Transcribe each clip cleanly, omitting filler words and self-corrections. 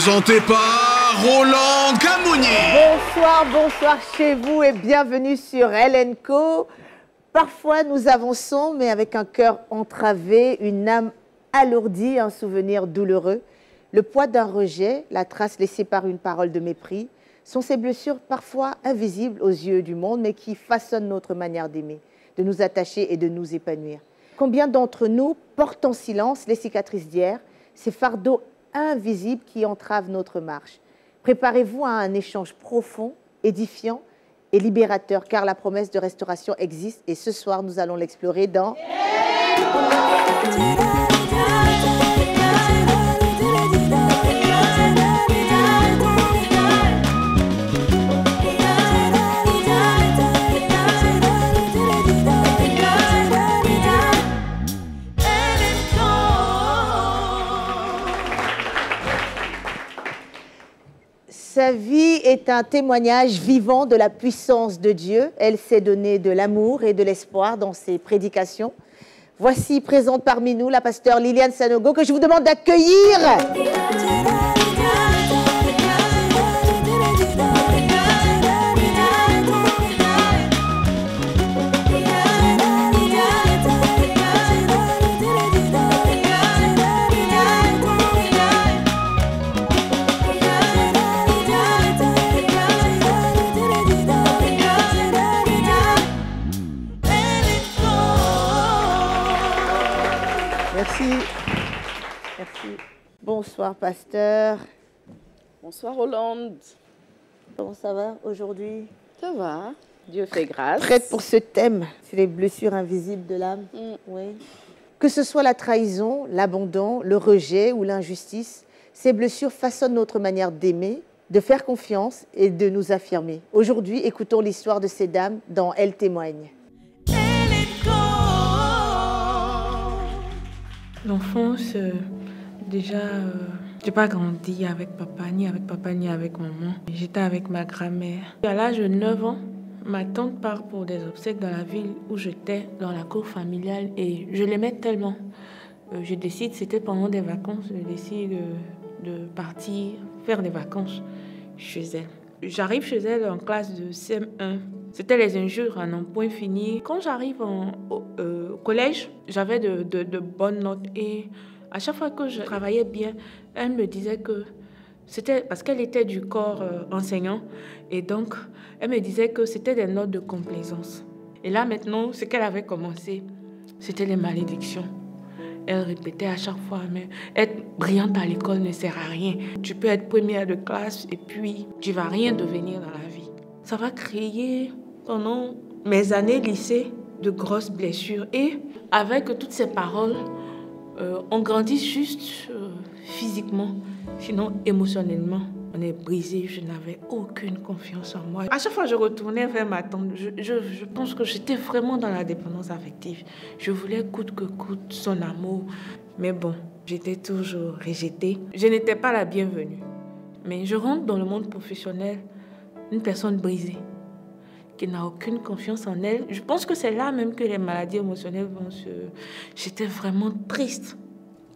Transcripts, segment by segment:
Présenté par Roland Camounier. Bonsoir, bonsoir chez vous et bienvenue sur LNCO. Parfois nous avançons mais avec un cœur entravé, une âme alourdie, un souvenir douloureux. Le poids d'un rejet, la trace laissée par une parole de mépris, sont ces blessures parfois invisibles aux yeux du monde mais qui façonnent notre manière d'aimer, de nous attacher et de nous épanouir. Combien d'entre nous portent en silence les cicatrices d'hier, ces fardeaux invisibles qui entravent notre marche? Préparez-vous à un échange profond, édifiant et libérateur, car la promesse de restauration existe et ce soir, nous allons l'explorer dans... Sa vie est un témoignage vivant de la puissance de Dieu. Elle s'est donnée de l'amour et de l'espoir dans ses prédications. Voici présente parmi nous la pasteure Liliane Sanogo que je vous demande d'accueillir. Merci. Bonsoir, pasteur. Bonsoir, Hollande. Comment ça va aujourd'hui? Ça va, Dieu fait grâce. Prête pour ce thème, c'est les blessures invisibles de l'âme. Oui. Que ce soit la trahison, l'abandon, le rejet ou l'injustice, ces blessures façonnent notre manière d'aimer, de faire confiance et de nous affirmer. Aujourd'hui, écoutons l'histoire de ces dames dans Elles témoignent. L'enfance, déjà, j'ai pas grandi avec papa, ni avec maman. J'étais avec ma grand-mère. À l'âge de 9 ans, ma tante part pour des obsèques dans la ville où j'étais, dans la cour familiale, et je l'aimais tellement. Je décide, c'était pendant des vacances, je décide de partir faire des vacances chez elle. J'arrive chez elle en classe de CM1. C'était les injures à n'en point fini. Quand j'arrive au collège, j'avais de bonnes notes. Et à chaque fois que je travaillais bien, elle me disait que c'était parce qu'elle était du corps enseignant. Et donc, elle me disait que c'était des notes de complaisance. Et là, maintenant, ce qu'elle avait commencé, c'était les malédictions. Elle répétait à chaque fois, mais être brillante à l'école ne sert à rien. Tu peux être première de classe et puis tu ne vas rien devenir dans la vie. Ça va créer, pendant mes années lycée, de grosses blessures. Et avec toutes ces paroles, on grandit juste physiquement, sinon émotionnellement. On est brisé, je n'avais aucune confiance en moi. À chaque fois que je retournais vers ma tante, je pense que j'étais vraiment dans la dépendance affective. Je voulais coûte que coûte son amour. Mais bon, j'étais toujours rejetée. Je n'étais pas la bienvenue. Mais je rentre dans le monde professionnel, une personne brisée, qui n'a aucune confiance en elle. Je pense que c'est là même que les maladies émotionnelles vont se... J'étais vraiment triste.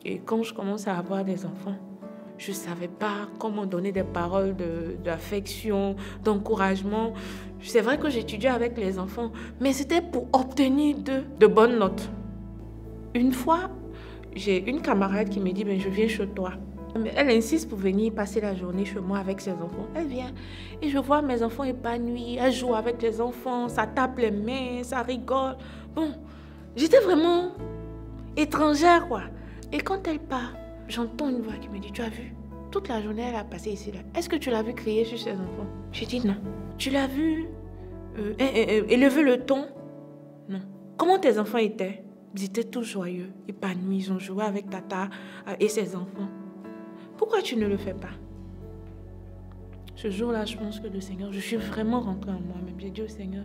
Et quand je commence à avoir des enfants, je ne savais pas comment donner des paroles d'affection, d'encouragement. C'est vrai que j'étudiais avec les enfants, mais c'était pour obtenir de bonnes notes. Une fois, j'ai une camarade qui me dit « je viens chez toi ». Elle insiste pour venir passer la journée chez moi avec ses enfants. Elle vient et je vois mes enfants épanouis. Elle joue avec les enfants, ça tape les mains, ça rigole. Bon, j'étais vraiment étrangère, quoi. Et quand elle part, j'entends une voix qui me dit « Tu as vu? Toute la journée, elle a passé ici. Là. Est-ce que tu l'as vu crier sur ses enfants ?» J'ai dit « Non. » « Tu l'as vu élever le ton ?» « Non. » « Comment tes enfants étaient? » Ils étaient tous joyeux, épanouis. Ils ont joué avec Tata et ses enfants. Pourquoi tu ne le fais pas? Ce jour-là, je pense que le Seigneur, je suis vraiment rentrée en moi-même. J'ai dit au Seigneur,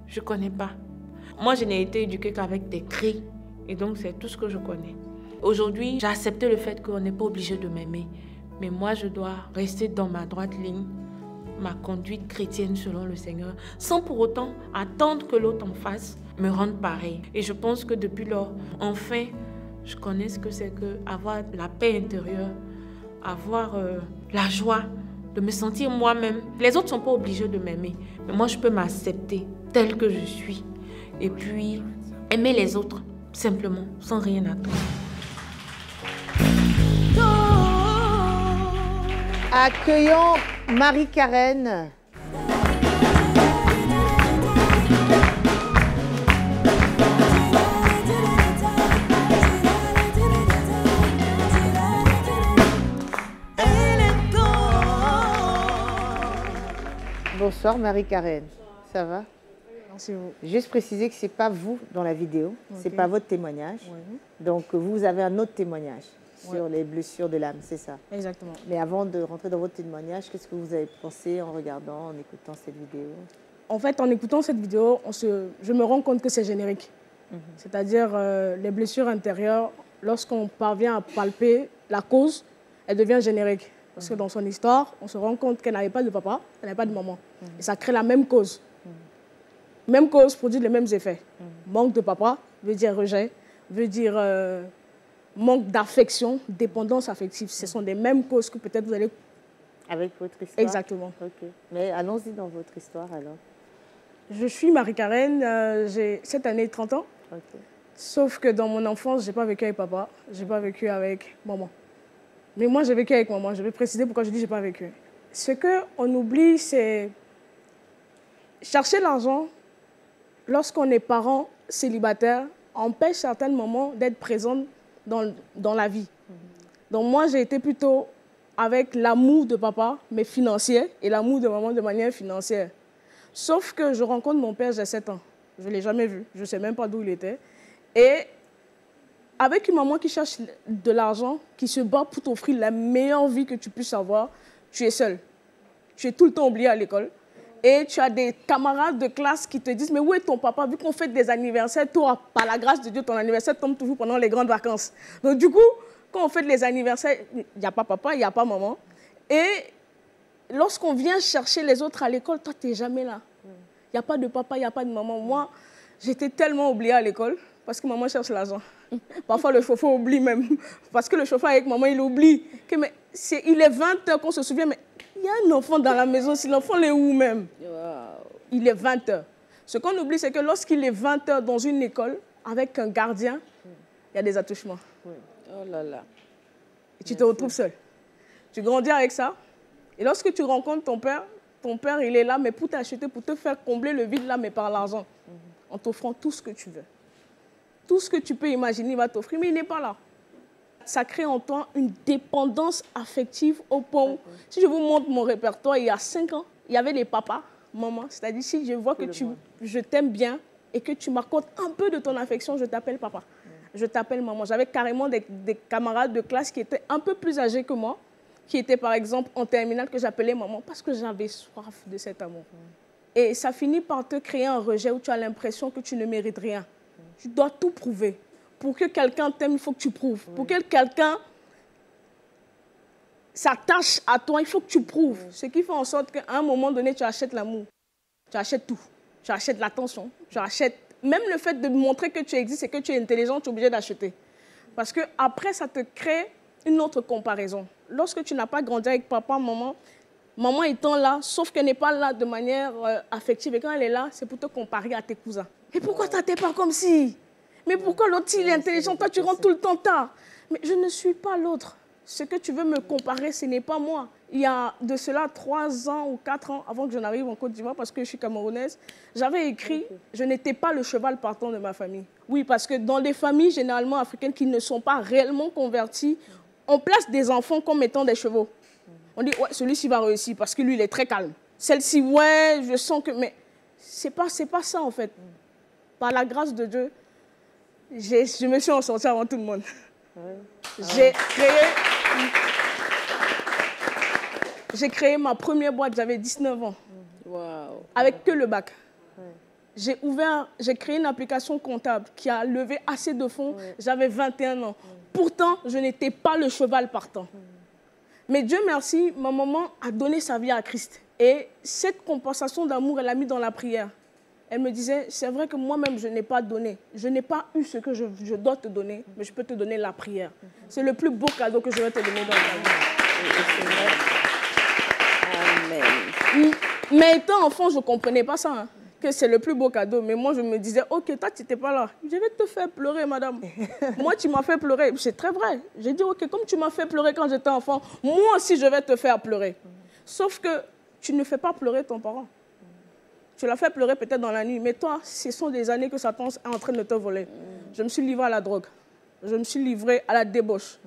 je ne connais pas. Moi, je n'ai été éduquée qu'avec des cris. Et donc, c'est tout ce que je connais. Aujourd'hui, j'ai accepté le fait qu'on n'est pas obligé de m'aimer. Mais moi, je dois rester dans ma droite ligne, ma conduite chrétienne selon le Seigneur, sans pour autant attendre que l'autre en face me rende pareil. Et je pense que depuis lors, enfin, je connais ce que c'est que avoir la paix intérieure, avoir la joie de me sentir moi-même. Les autres ne sont pas obligés de m'aimer, mais moi, je peux m'accepter telle que je suis. Et puis, aimer les autres, simplement, sans rien attendre. Accueillons Marie-Karen. Bonsoir Marie-Karen, ça va? Merci vous. Juste préciser que ce n'est pas vous dans la vidéo, ce n'est pas votre témoignage. Oui. Donc vous avez un autre témoignage sur les blessures de l'âme, c'est ça? Exactement. Mais avant de rentrer dans votre témoignage, qu'est-ce que vous avez pensé en regardant, en écoutant cette vidéo? En fait, en écoutant cette vidéo, je me rends compte que c'est générique. C'est-à-dire les blessures intérieures, lorsqu'on parvient à palper la cause, elle devient générique. Parce que dans son histoire, on se rend compte qu'elle n'avait pas de papa, elle n'avait pas de maman. Et ça crée la même cause. Même cause produit les mêmes effets. Manque de papa veut dire rejet, veut dire manque d'affection, dépendance affective. Ce sont des mêmes causes que peut-être vous allez... Avec votre histoire? Exactement. Ok. Mais allons-y dans votre histoire alors. Je suis Marie-Karen, j'ai cette année 30 ans. Okay. Sauf que dans mon enfance, je n'ai pas vécu avec papa, je n'ai pas vécu avec maman. Mais moi, j'ai vécu avec maman. Je vais préciser pourquoi je dis que je n'ai pas vécu. Ce qu'on oublie, c'est chercher l'argent lorsqu'on est parent célibataire empêche certains moments d'être présente dans la vie. Donc moi, j'ai été plutôt avec l'amour de papa, mais financier, et l'amour de maman de manière financière. Sauf que je rencontre mon père, j'ai 7 ans. Je ne l'ai jamais vu. Je ne sais même pas d'où il était. Et avec une maman qui cherche de l'argent, qui se bat pour t'offrir la meilleure vie que tu puisses avoir, tu es seul. Tu es tout le temps oublié à l'école. Et tu as des camarades de classe qui te disent « Mais où est ton papa? Vu qu'on fait des anniversaires, toi, par la grâce de Dieu, ton anniversaire tombe toujours pendant les grandes vacances. » Donc du coup, quand on fait les anniversaires, il n'y a pas papa, il n'y a pas maman. Et lorsqu'on vient chercher les autres à l'école, toi, tu n'es jamais là. Il n'y a pas de papa, il n'y a pas de maman. Moi, j'étais tellement oubliée à l'école parce que maman cherche l'argent. Parfois, le chauffeur oublie même. Parce que le chauffeur avec maman, il oublie. Que, mais il est 20h qu'on se souvient, mais il y a un enfant dans la maison. Si l'enfant est où même? Il est 20h. Ce qu'on oublie, c'est que lorsqu'il est 20h dans une école, avec un gardien, il y a des attouchements. Oh là là. Et tu te retrouves seul. Tu grandis avec ça. Et lorsque tu rencontres ton père, il est là, mais pour t'acheter, pour te faire combler le vide là, mais par l'argent. En t'offrant tout ce que tu veux. Tout ce que tu peux imaginer, il va t'offrir, mais il n'est pas là. Ça crée en toi une dépendance affective au point où, si je vous montre mon répertoire, il y a 5 ans, il y avait les papas, maman. C'est-à-dire, si je vois que je t'aime bien et que tu m'accordes un peu de ton affection, je t'appelle papa. Je t'appelle maman. J'avais carrément des camarades de classe qui étaient un peu plus âgés que moi, qui étaient par exemple en terminale, que j'appelais maman, parce que j'avais soif de cet amour. Et ça finit par te créer un rejet où tu as l'impression que tu ne mérites rien. Tu dois tout prouver. Pour que quelqu'un t'aime, il faut que tu prouves. Pour que quelqu'un s'attache à toi, il faut que tu prouves. Ce qui fait en sorte qu'à un moment donné, tu achètes l'amour. Tu achètes tout. Tu achètes l'attention. Tu achètes même le fait de montrer que tu existes et que tu es intelligent, tu es obligé d'acheter. Parce qu'après, ça te crée une autre comparaison. Lorsque tu n'as pas grandi avec papa, maman, maman étant là, sauf qu'elle n'est pas là de manière affective. Et quand elle est là, c'est pour te comparer à tes cousins. Et pourquoi tu n'es pas comme si? Mais pourquoi l'autre, il est intelligent? Toi, tu rentres tout le temps tard. Mais je ne suis pas l'autre. Ce que tu veux me comparer, ce n'est pas moi. Il y a de cela 3 ans ou 4 ans, avant que je n'arrive en Côte d'Ivoire, parce que je suis camerounaise, j'avais écrit « Je n'étais pas le cheval partant de ma famille ». Oui, parce que dans les familles généralement africaines qui ne sont pas réellement converties, on place des enfants comme étant des chevaux. On dit « Ouais, celui-ci va réussir parce que lui, il est très calme. Celle-ci, ouais, je sens que... » Mais c'est pas ça, en fait. Par la grâce de Dieu, je me suis en sortie avant tout le monde. J'ai créé ma première boîte, j'avais 19 ans. Avec que le bac. J'ai créé une application comptable qui a levé assez de fonds. J'avais 21 ans. Pourtant, je n'étais pas le cheval partant. Mais Dieu merci, ma maman a donné sa vie à Christ. Et cette compensation d'amour, elle l'a mis dans la prière. Elle me disait, c'est vrai que moi-même, je n'ai pas donné. Je n'ai pas eu ce que je dois te donner, mais je peux te donner la prière. C'est le plus beau cadeau que je vais te donner dans ta vie. Mais étant enfant, je ne comprenais pas ça, hein, que c'est le plus beau cadeau. Mais moi, je me disais, ok, toi, tu n'étais pas là. Je vais te faire pleurer, madame. Moi, tu m'as fait pleurer. C'est très vrai. J'ai dit, ok, comme tu m'as fait pleurer quand j'étais enfant, moi aussi, je vais te faire pleurer. Sauf que tu ne fais pas pleurer ton parent. Tu l'as fait pleurer peut-être dans la nuit. Mais toi, ce sont des années que Satan est en train de te voler. Je me suis livrée à la drogue. Je me suis livrée à la débauche.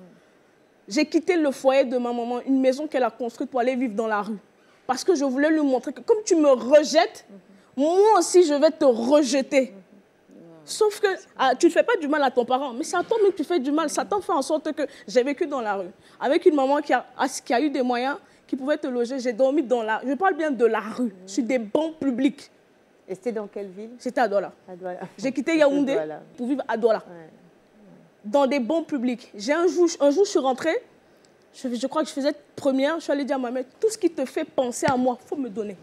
J'ai quitté le foyer de ma maman, une maison qu'elle a construite pour aller vivre dans la rue. Parce que je voulais lui montrer que comme tu me rejettes, moi aussi, je vais te rejeter. Sauf que tu ne fais pas du mal à ton parent, mais c'est à toi même que tu fais du mal. Satan fait en sorte que j'ai vécu dans la rue. Avec une maman qui a eu des moyens, qui pouvait te loger. J'ai dormi dans la rue. Je parle bien de la rue, sur des bancs publics. Et c'était dans quelle ville? C'était à Douala. J'ai quitté Yaoundé pour vivre à Douala. Ouais. Dans des bancs publics. Un jour, je suis rentrée. Je crois que je faisais première. Je suis allée dire à ma mère, tout ce qui te fait penser à moi, il faut me donner.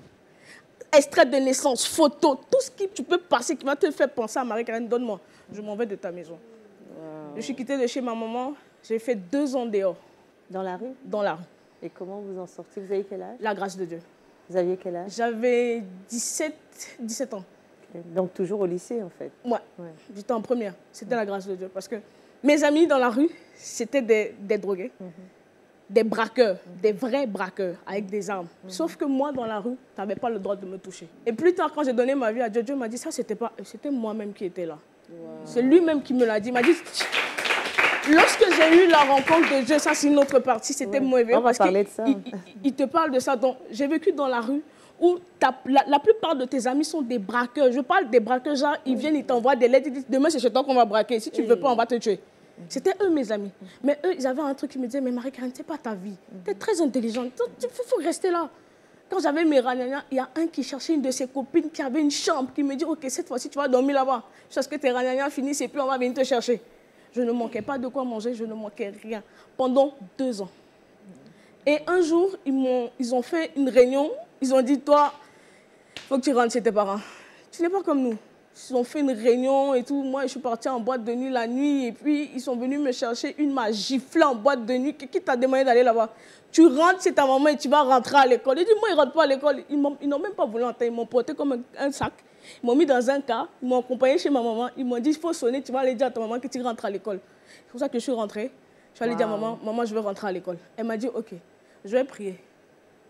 Extrait de naissance, photo, tout ce que tu peux passer qui va te faire penser à Marie-Karen, donne-moi. Je m'en vais de ta maison. Wow. Je suis quittée de chez ma maman. J'ai fait 2 ans dehors. Dans la rue? Dans la rue. Et comment vous en sortez? Vous avez quel âge? La grâce de Dieu. Vous aviez quel âge? J'avais 17 ans. Okay. Donc toujours au lycée en fait? Ouais. J'étais en première. C'était la grâce de Dieu. Parce que mes amis dans la rue, c'était des drogués, des braqueurs, des vrais braqueurs avec des armes. Sauf que moi, dans la rue, tu n'avais pas le droit de me toucher. Et plus tard, quand j'ai donné ma vie à Dieu, Dieu m'a dit, ça, c'était moi-même qui étais là. Wow. C'est lui-même qui me l'a dit. Il m'a dit, lorsque j'ai eu la rencontre de Dieu, ça c'est une autre partie, c'était mauvais. On va parler de ça. Il te parle de ça. Donc, j'ai vécu dans la rue où la plupart de tes amis sont des braqueurs. Je parle des braqueurs, genre, ils viennent, ils t'envoient des lettres, ils disent, demain c'est chez toi qu'on va braquer. Si tu ne veux pas, on va te tuer. C'était eux mes amis. Mais eux, ils avaient un truc qui me disait, mais Marie-Karen, c'est pas ta vie. Tu es très intelligente, il faut rester là. Quand j'avais mes ragnagnas, il y a un qui cherchait une de ses copines qui avait une chambre, qui me dit, ok, cette fois-ci, tu vas dormir là-bas. Jusqu'à ce que tes ragnagnas finissent et puis on va venir te chercher. Je ne manquais pas de quoi manger, je ne manquais rien. Pendant 2 ans. Et un jour, ils ont fait une réunion. Ils ont dit, toi, il faut que tu rentres chez tes parents. Tu n'es pas comme nous. Ils ont fait une réunion et tout. Moi, je suis partie en boîte de nuit la nuit. Et puis, ils sont venus me chercher. Une m'a giflé en boîte de nuit. Qui t'a demandé d'aller là-bas? Tu rentres chez ta maman et tu vas rentrer à l'école. Ils disent, moi, ils ne rentrent pas à l'école. Ils n'ont même pas voulu entrer. Ils m'ont porté comme un sac. Ils m'ont mis dans un car. Ils m'ont accompagné chez ma maman. Ils m'ont dit, il faut sonner. Tu vas aller dire à ta maman que tu rentres à l'école. C'est pour ça que je suis rentrée. Je suis allée dire à maman, maman, je veux rentrer à l'école. Elle m'a dit, ok, je vais prier.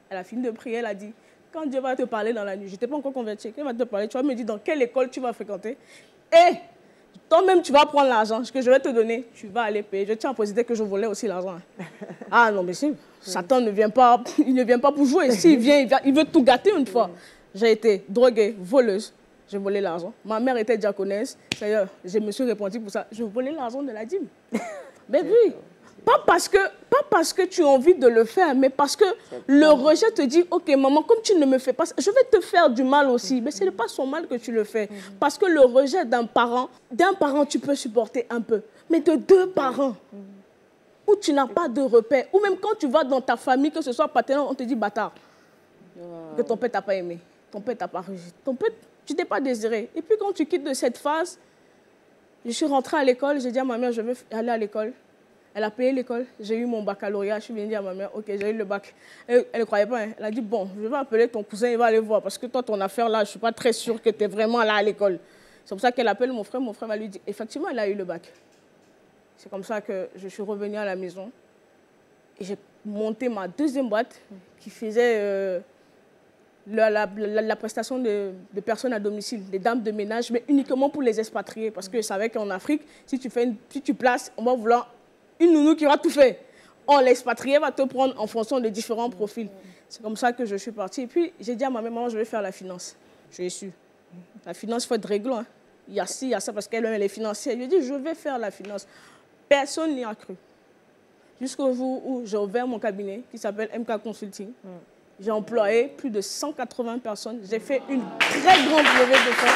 Elle a fini de prier. Elle a dit, quand Dieu va te parler dans la nuit, je n'étais pas encore convertie, il va te parler, tu vas me dire dans quelle école tu vas fréquenter. Et toi-même, tu vas prendre l'argent que je vais te donner, tu vas aller payer. Je tiens à préciser que je volais aussi l'argent. Ah non, mais si, Satan ne vient pas, il ne vient pas pour jouer. S'il vient, il veut tout gâter une fois. J'ai été droguée, voleuse, j'ai volé l'argent. Ma mère était diaconesse, d'ailleurs, je me suis répandue pour ça. Je volais l'argent de la dîme. Mais oui. Pas parce que tu as envie de le faire, mais parce que le rejet te dit, ok maman, comme tu ne me fais pas ça, je vais te faire du mal aussi. Mais ce n'est pas son mal que tu le fais. Parce que le rejet d'un parent tu peux supporter un peu. Mais de 2 parents, où tu n'as pas de repère, ou même quand tu vas dans ta famille, que ce soit paternel, on te dit bâtard. Que ton père t'a pas aimé, ton père t'a pas rejeté, ton père, tu t'es pas désiré. Et puis quand tu quittes de cette phase, je suis rentrée à l'école, j'ai dit à ma mère, je veux aller à l'école. Elle a payé l'école, j'ai eu mon baccalauréat, je suis venue dire à ma mère, ok, j'ai eu le bac. Elle ne croyait pas, hein. Elle a dit, bon, je vais appeler ton cousin, il va aller voir, parce que toi, ton affaire là, je ne suis pas très sûre que tu es vraiment là à l'école. C'est pour ça qu'elle appelle mon frère va lui dire, effectivement, elle a eu le bac. C'est comme ça que je suis revenue à la maison et j'ai monté ma 2e boîte qui faisait la prestation de personnes à domicile, des dames de ménage, mais uniquement pour les expatriés, parce que je savais qu'en Afrique, si tu places, on va vouloir une nounou qui va tout faire. L'expatrié va te prendre en fonction de différents profils. C'est comme ça que je suis partie. Et puis, j'ai dit à ma maman, je vais faire la finance. Je l'ai su. La finance, il faut être réglo. Hein. Il y a ci, il y a ça, parce qu'elle est financière. Je lui ai dit, je vais faire la finance. Personne n'y a cru. Jusqu'au jour où j'ai ouvert mon cabinet, qui s'appelle MK Consulting. J'ai employé plus de 180 personnes. J'ai fait une très grande levée de fonds.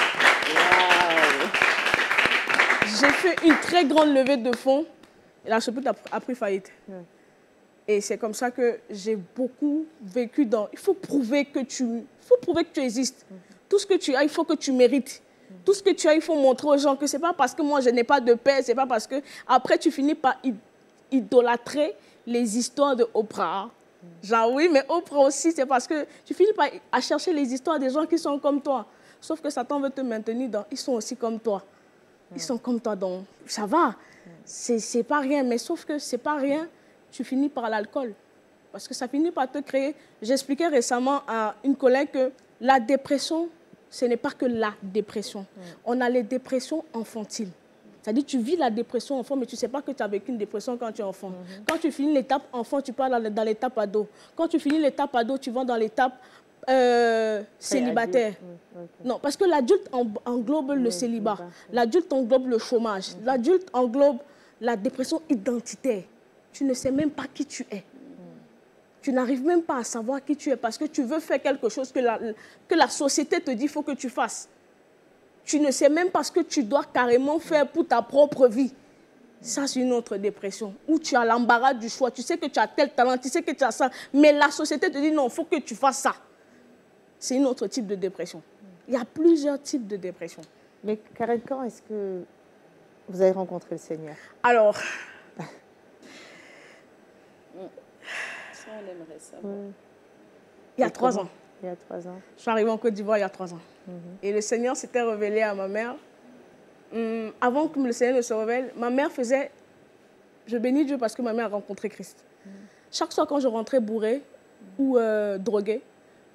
J'ai fait une très grande levée de fonds. Et la société a pris faillite. Et c'est comme ça que j'ai beaucoup vécu dans... Il faut prouver que tu existes. Tout ce que tu as, il faut que tu mérites. Tout ce que tu as, il faut montrer aux gens que ce n'est pas parce que moi, je n'ai pas de paix, ce n'est pas parce que... Après, tu finis par idolâtrer les histoires de Oprah, Genre oui, mais Oprah aussi, c'est parce que tu finis par à chercher les histoires des gens qui sont comme toi. Sauf que Satan veut te maintenir dans... Ils sont aussi comme toi. Ils sont comme toi, donc ça va. C'est pas rien, mais sauf que c'est pas rien, tu finis par l'alcool. Parce que ça finit par te créer... J'expliquais récemment à une collègue que la dépression, ce n'est pas que la dépression. On a les dépressions infantiles. C'est-à-dire tu vis la dépression enfant, mais tu ne sais pas que tu as vécu une dépression quand tu es enfant. Quand tu finis l'étape enfant, tu pars dans l'étape ado. Quand tu finis l'étape ado, tu vas dans l'étape célibataire. Non, parce que l'adulte englobe le célibat. L'adulte englobe le chômage. L'adulte englobe la dépression identitaire. Tu ne sais même pas qui tu es. Tu n'arrives même pas à savoir qui tu es parce que tu veux faire quelque chose que la société te dit qu'il faut que tu fasses. Tu ne sais même pas ce que tu dois carrément faire pour ta propre vie. Ça, c'est une autre dépression. Où tu as l'embarras du choix. Tu sais que tu as tel talent, tu sais que tu as ça. Mais la société te dit non, il faut que tu fasses ça. C'est un autre type de dépression. Il y a plusieurs types de dépression. Mais Karen, quand est-ce que vous avez rencontré le Seigneur? Alors... Ça, on aimerait savoir. Il y a 3 ans. Il y a 3 ans. Je suis arrivée en Côte d'Ivoire il y a 3 ans. Et le Seigneur s'était révélé à ma mère. Avant que le Seigneur ne se révèle, ma mère faisait... Je bénis Dieu parce que ma mère a rencontré Christ. Chaque soir, quand je rentrais bourrée ou droguée,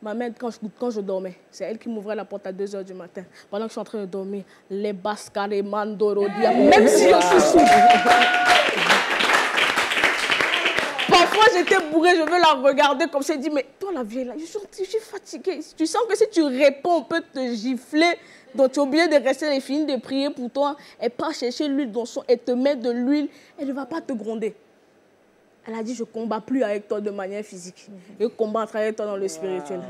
ma mère, quand je dormais, c'est elle qui m'ouvrait la porte à 2 h du matin. Pendant que je suis en train de dormir, les bascars, les mandoro, même si je suis sourde. Parfois, j'étais bourrée, je veux la regarder comme ça. Elle dit, mais toi, la vieille, là, je suis fatiguée. Tu sens que si tu réponds, on peut te gifler. Donc, tu es obligé de rester et finir de prier pour toi. Elle part chercher l'huile dans son... Elle te met de l'huile. Elle ne va pas te gronder. Elle a dit, je ne combats plus avec toi de manière physique. Je combattre avec toi dans le spirituel.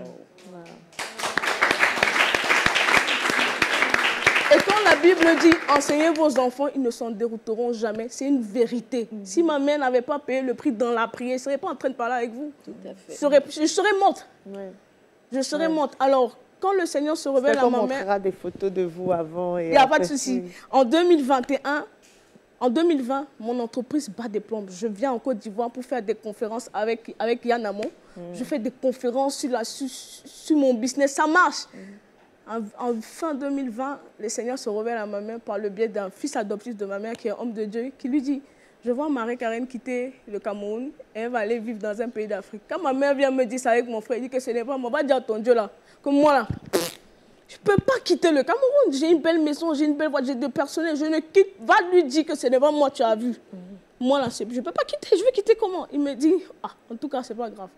Et quand la Bible dit, enseignez vos enfants, ils ne s'en dérouteront jamais. C'est une vérité. Si ma mère n'avait pas payé le prix dans la prière, je ne serais pas en train de parler avec vous. Tout à fait. Je serais morte. Je serais morte. Alors, quand le Seigneur se révèle à ma mère... On montrera des photos de vous avant et il n'y a pas de souci. En 2021... En 2020, mon entreprise bat des plombes. Je viens en Côte d'Ivoire pour faire des conférences avec Yann Amon. Je fais des conférences sur mon business. Ça marche. En fin 2020, le Seigneur se révèle à ma mère par le biais d'un fils adoptif de ma mère qui est homme de Dieu, qui lui dit, je vois Marie-Karen quitter le Cameroun et elle va aller vivre dans un pays d'Afrique. Quand ma mère vient me dire ça avec mon frère, il dit que ce n'est pas moi. Va dire à ton Dieu là, comme moi là. Je ne peux pas quitter le Cameroun. J'ai une belle maison, j'ai une belle voiture, j'ai deux personnels. Je ne quitte. Va lui dire que ce n'est pas moi, tu as vu. Moi, là, je ne peux pas quitter. Je vais quitter comment? Il me dit, ah, en tout cas, ce n'est pas grave.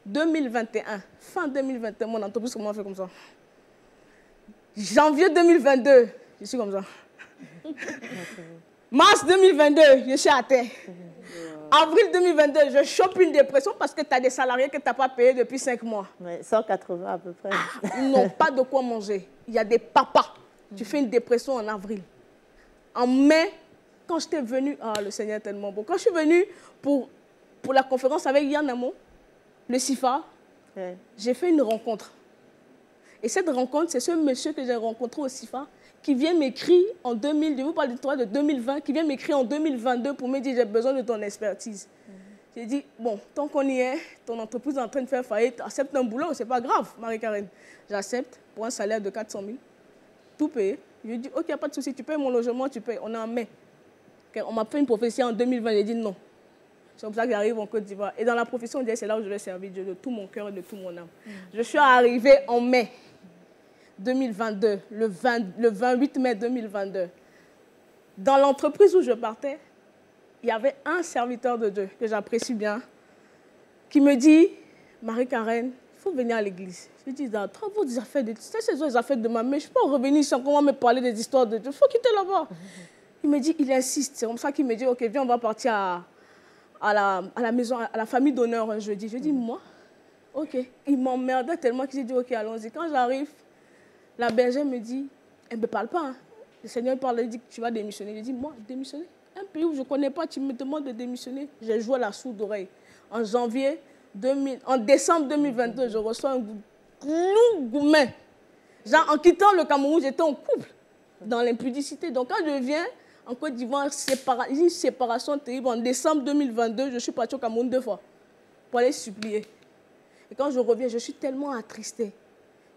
2021, fin 2021, mon entreprise, comment on fait comme ça? Janvier 2022, je suis comme ça. Mars 2022, je suis à terre. Avril 2022, je chope une dépression parce que tu as des salariés que tu n'as pas payés depuis 5 mois. Ouais, 180 à peu près. Ils n'ont pas de quoi manger. Il y a des papas. Tu fais une dépression en avril. En mai, quand j'étais venue... Ah, le Seigneur est tellement beau. Quand je suis venue pour la conférence avec Yann Amon, le CIFA, j'ai fait une rencontre. Et cette rencontre, c'est ce monsieur que j'ai rencontré au CIFA qui vient m'écrire en 2000, je vous parle de 2020, qui vient m'écrire en 2022 pour me dire j'ai besoin de ton expertise. J'ai dit, bon, tant qu'on y est, ton entreprise est en train de faire faillite, accepte un boulot, c'est pas grave, Marie-Karen. J'accepte pour un salaire de 400 000, tout payé. Je lui ai dit, ok, pas de souci, tu payes mon logement, tu payes. On est en mai. Okay, on m'a fait une prophétie en 2020, j'ai dit non. C'est comme ça que j'arrive en Côte d'Ivoire. Et dans la profession, on dit, c'est là où je vais servir Dieu de tout mon cœur et de tout mon âme. Je suis arrivée en mai 2022, le 28 mai 2022. Dans l'entreprise où je partais, il y avait un serviteur de Dieu que j'apprécie bien, qui me dit, Marie-Karen, il faut venir à l'église. Je dis, dans vos affaires, c'est les affaires de ma mère, je ne peux pas revenir sans comment me parler des histoires de Dieu, il faut quitter là-bas. Il me dit, il insiste, c'est comme ça qu'il me dit, ok, viens, on va partir à la maison, à la famille d'honneur un jeudi. Je dis, moi, ok. Il m'emmerdait tellement qu'il s'est dit, ok, allons-y. Quand j'arrive, la bergère me dit, elle ne me parle pas. Hein. Le Seigneur parle, il dit que tu vas démissionner. Je dis, moi, démissionner? Un pays où je ne connais pas, tu me demandes de démissionner. J'ai joué la sourde oreille. En décembre 2022, je reçois un gourmet. Genre, en quittant le Cameroun, j'étais en couple, dans l'impudicité. Donc, quand je viens en Côte d'Ivoire, une séparation terrible. En décembre 2022, je suis partie au Cameroun 2 fois pour aller supplier. Et quand je reviens, je suis tellement attristée.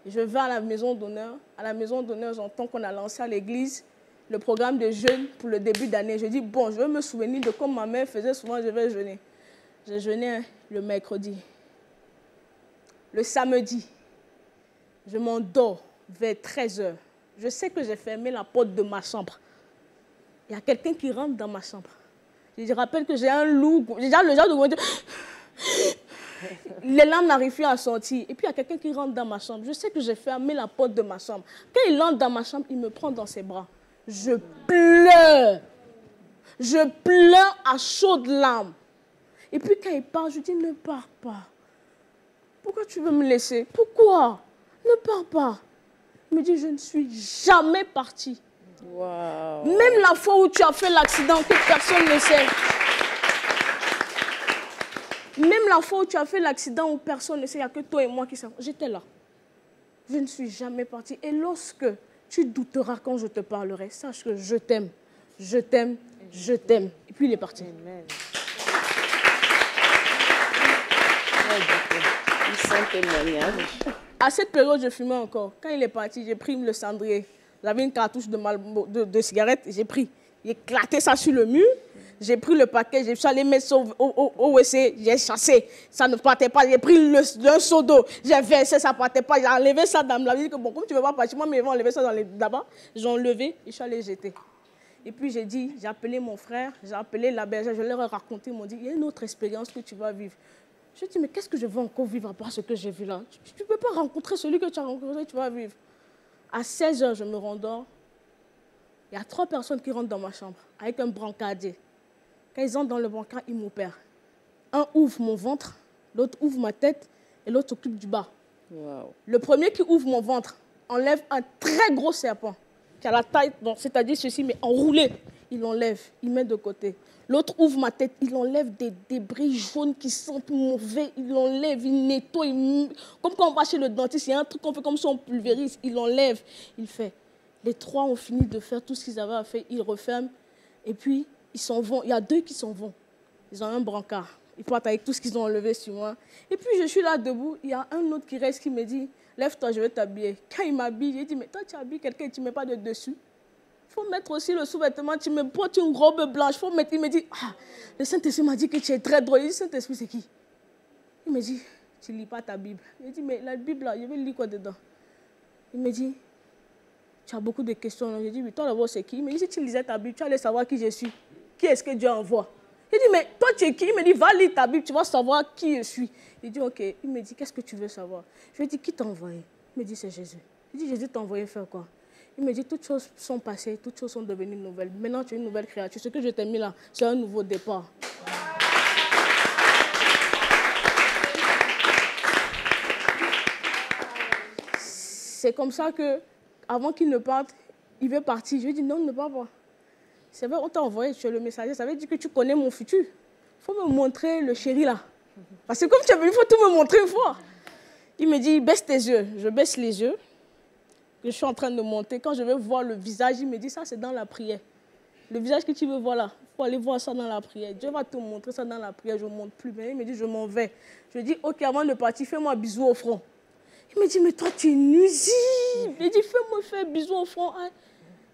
Je vais à la maison d'honneur. À la maison d'honneur, j'entends qu'on a lancé à l'église le programme de jeûne pour le début d'année. Je dis, bon, je vais me souvenir de comme ma mère faisait souvent, je vais jeûner. J'ai jeûné le mercredi. Le samedi, je m'endors vers 13 h. Je sais que j'ai fermé la porte de ma chambre. Il y a quelqu'un qui rentre dans ma chambre. Je rappelle que j'ai un loup. Déjà, le genre de... Les larmes n'arrivent plus à sortir. Et puis, il y a quelqu'un qui rentre dans ma chambre. Je sais que j'ai fermé la porte de ma chambre. Quand il entre dans ma chambre, il me prend dans ses bras. Je pleure. Je pleure à chaudes larmes. Et puis, quand il part, je dis, ne pars pas. Pourquoi tu veux me laisser? Pourquoi? Ne pars pas. Il me dit, je ne suis jamais partie. Wow. Même la fois où tu as fait l'accident, que personne ne sait. Même la fois où tu as fait l'accident où personne ne sait, il n'y a que toi et moi qui savons. J'étais là. Je ne suis jamais partie. Et lorsque tu douteras quand je te parlerai, sache que je t'aime. Je t'aime. Je t'aime. Et puis il est parti. Amen. Ils sont témoignages. À cette période, je fumais encore. Quand il est parti, j'ai pris le cendrier. J'avais une cartouche de cigarette, j'ai pris. J'ai éclaté ça sur le mur. J'ai pris le paquet, j'ai suis allé mettre ça au WC, j'ai chassé. Ça ne partait pas. J'ai pris un seau d'eau, j'ai versé, ça ne partait pas. J'ai enlevé ça dans la vie. Bon, comme tu ne veux pas partir, moi, mais ils vont enlever ça là-bas. J'ai enlevé et je suis allé jeter. Et puis j'ai dit, j'ai appelé mon frère, j'ai appelé la bergère, je leur ai raconté, ils m'ont dit, il y a une autre expérience que tu vas vivre. Je dis, mais qu'est-ce que je veux encore vivre à part ce que j'ai vu là? Tu ne peux pas rencontrer celui que tu as rencontré, tu vas vivre. À 16 h, je me rendors. Il y a 3 personnes qui rentrent dans ma chambre avec un brancardier. Quand ils entrent dans le brancard, ils m'opèrent. Un ouvre mon ventre, l'autre ouvre ma tête et l'autre s'occupe du bas. Wow. Le premier qui ouvre mon ventre enlève un très gros serpent qui a la taille, c'est-à-dire ceci, mais enroulé. Il l'enlève, il met de côté. L'autre ouvre ma tête, il enlève des débris jaunes qui sentent mauvais. Il l'enlève, il nettoie. Comme quand on va chez le dentiste, il y a un truc qu'on fait comme ça, on pulvérise. Il l'enlève, il fait. Les 3 ont fini de faire tout ce qu'ils avaient à faire. Ils referment et puis ils s'en vont. Il y a 2 qui s'en vont. Ils ont un brancard. Ils partent avec tout ce qu'ils ont enlevé sur moi. Et puis je suis là debout. Il y a un autre qui reste qui me dit, lève-toi, je vais t'habiller. Quand il m'habille, j'ai dit, mais toi tu habilles quelqu'un et tu ne mets pas de dessus. Il faut mettre aussi le sous-vêtement, tu me portes une robe blanche. Faut mettre. Il me dit, ah, le Saint-Esprit m'a dit que tu es très drôle. Il dit, Saint-Esprit, c'est qui? Il me dit, tu ne lis pas ta Bible. Il dit, mais la Bible, là, je vais lire quoi dedans? Il me dit, tu as beaucoup de questions. J'ai dit, oui, toi d'abord, c'est qui? Il me dit, si tu lisais ta Bible, tu allais savoir qui je suis. Qui est-ce que Dieu envoie? Il dit, mais toi, tu es qui? Il me dit, va lire ta Bible, tu vas savoir qui je suis. Il dit, ok. Il me dit, qu'est-ce que tu veux savoir? Je lui ai dit, qui t'a envoyé? Il me dit, c'est Jésus. Il dit, Jésus t'a envoyé faire quoi? Il me dit, toutes choses sont passées, toutes choses sont devenues nouvelles. Maintenant, tu es une nouvelle créature. Ce que je t'ai mis là, c'est un nouveau départ. C'est comme ça que, avant qu'il ne parte, il veut partir. Je lui ai dit, non, ne pars pas. C'est vrai, on t'a envoyé, tu es le messager. Ça veut dire que tu connais mon futur. Il faut me montrer le chéri là. Parce que comme tu as vu, il faut tout me montrer une fois. Il me dit, baisse tes yeux. Je baisse les yeux. Je suis en train de monter. Quand je vais voir le visage, il me dit, ça c'est dans la prière. Le visage que tu veux voir là, il faut aller voir ça dans la prière. Dieu va te montrer ça dans la prière, je ne monte plus. Mais il me dit, je m'en vais. Je lui dis, ok, avant de partir, fais-moi un bisou au front. Il me dit, mais toi tu es nuisible. Il dit, fais-moi faire un bisou au front.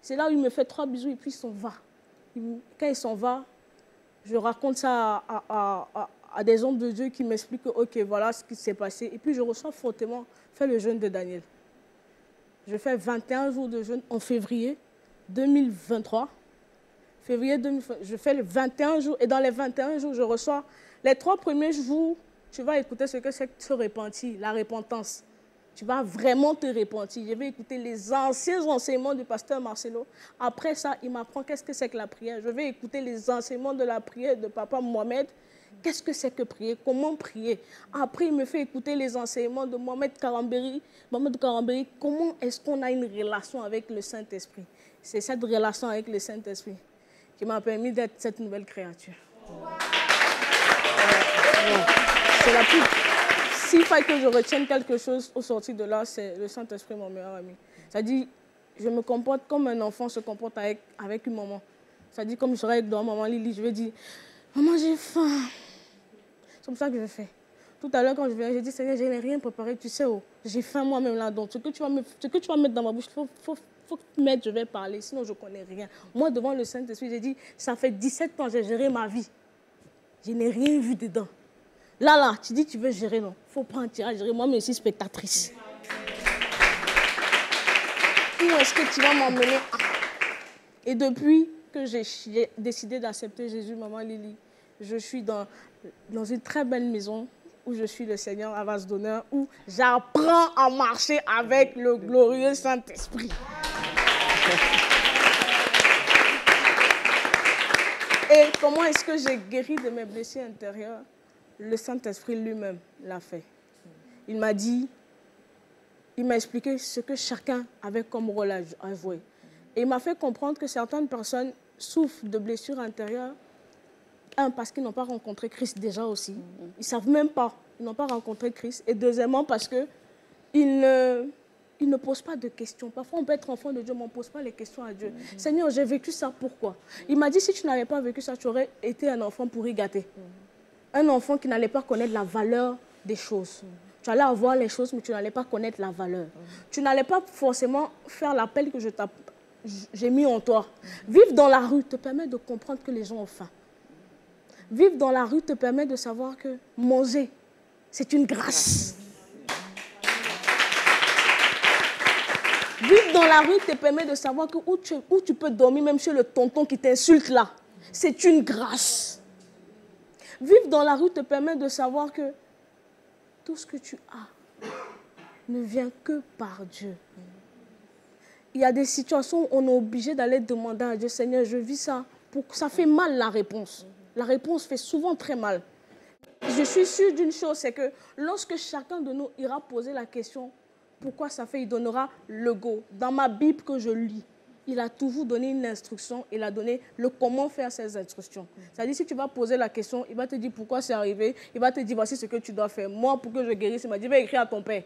C'est là où il me fait 3 bisous et puis il s'en va. Quand il s'en va, je raconte ça à des hommes de Dieu qui m'expliquent, ok, voilà ce qui s'est passé. Et puis je ressens fortement faire le jeûne de Daniel. Je fais 21 jours de jeûne en février 2023. Février 2023, je fais les 21 jours. Et dans les 21 jours, je reçois les 3 premiers jours, tu vas écouter ce que c'est que se repentir, la repentance. Tu vas vraiment te repentir. Je vais écouter les anciens enseignements du pasteur Marcelo. Après ça, il m'apprend qu'est-ce que c'est que la prière. Je vais écouter les enseignements de la prière de papa Mohamed. Qu'est-ce que c'est que prier? Comment prier? Après, il me fait écouter les enseignements de Mohamed Karamberi. Comment est-ce qu'on a une relation avec le Saint-Esprit? C'est cette relation avec le Saint-Esprit qui m'a permis d'être cette nouvelle créature. C'est la plus... S'il faut que je retienne quelque chose au sortir de là, c'est le Saint-Esprit, mon meilleur ami. C'est-à-dire, je me comporte comme un enfant se comporte avec une maman. C'est-à-dire, comme je serais avec maman Lily, je vais dire, maman, j'ai faim. C'est comme ça que je fais. Tout à l'heure, quand je viens, j'ai dit, Seigneur, je n'ai rien préparé, tu sais, oh, j'ai faim moi-même là. Donc, ce que tu vas mettre dans ma bouche, faut mettre, je vais parler, sinon je ne connais rien. Moi, devant le Saint-Esprit, j'ai dit, ça fait 17 ans que j'ai géré ma vie. Je n'ai rien vu dedans. Là, tu dis, tu veux gérer, non. Il faut prendre un tirage, gérer. Moi, mais je suis spectatrice. Où est-ce que tu vas m'emmener? Et depuis que j'ai décidé d'accepter Jésus, maman Lily, je suis dans une très belle maison où je suis le Seigneur à vase d'honneur, où j'apprends à marcher avec le glorieux Saint-Esprit. Et comment est-ce que j'ai guéri de mes blessures intérieures? Le Saint-Esprit lui-même l'a fait. Il m'a dit, il m'a expliqué ce que chacun avait comme rôle à jouer. Et il m'a fait comprendre que certaines personnes souffrent de blessures intérieures. Un, parce qu'ils n'ont pas rencontré Christ déjà aussi. Ils ne savent même pas. Ils n'ont pas rencontré Christ. Et deuxièmement, parce qu'ils ne posent pas de questions. Parfois, on peut être enfant de Dieu, mais on ne pose pas les questions à Dieu. Seigneur, j'ai vécu ça, pourquoi? Il m'a dit, si tu n'avais pas vécu ça, tu aurais été un enfant pourri gâté. Un enfant qui n'allait pas connaître la valeur des choses. Tu allais avoir les choses, mais tu n'allais pas connaître la valeur. Tu n'allais pas forcément faire l'appel que j'ai mis en toi. Vivre dans la rue te permet de comprendre que les gens ont faim. Vivre dans la rue te permet de savoir que manger, c'est une grâce. Vivre dans la rue te permet de savoir que où tu peux dormir, même chez le tonton qui t'insulte là, c'est une grâce. Vivre dans la rue te permet de savoir que tout ce que tu as ne vient que par Dieu. Il y a des situations où on est obligé d'aller demander à Dieu, Seigneur, je vis ça. Ça fait mal la réponse. La réponse fait souvent très mal. Je suis sûre d'une chose, c'est que lorsque chacun de nous ira poser la question, pourquoi ça fait, il donnera le go. Dans ma Bible que je lis, il a toujours donné une instruction, il a donné le comment faire ces instructions. C'est-à-dire, si tu vas poser la question, il va te dire pourquoi c'est arrivé, il va te dire voici ce que tu dois faire. Moi, pour que je guérisse, il m'a dit, va écrire à ton père.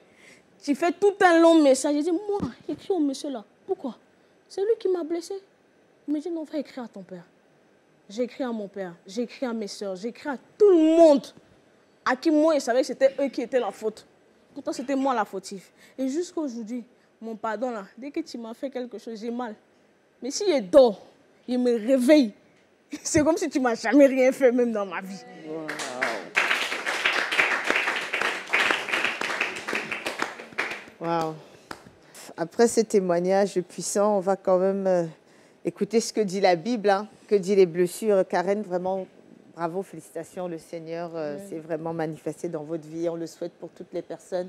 Tu fais tout un long message. J'ai dit, moi, écris au monsieur là. Pourquoi? C'est lui qui m'a blessé. Il m'a dit, non, va écrire à ton père. J'ai écrit à mon père, j'ai écrit à mes soeurs, j'ai écrit à tout le monde à qui moi, je savais que c'était eux qui étaient la faute. Pourtant, c'était moi la fautive. Et jusqu'à aujourd'hui, mon pardon là, dès que tu m'as fait quelque chose, j'ai mal. Mais si je dors, il me réveille. C'est comme si tu ne m'as jamais rien fait, même dans ma vie. Wow. Après ce témoignage puissant, on va quand même écouter ce que dit la Bible, hein, que dit les blessures. Karen, vraiment, bravo, félicitations. Le Seigneur s'est vraiment manifesté dans votre vie. On le souhaite pour toutes les personnes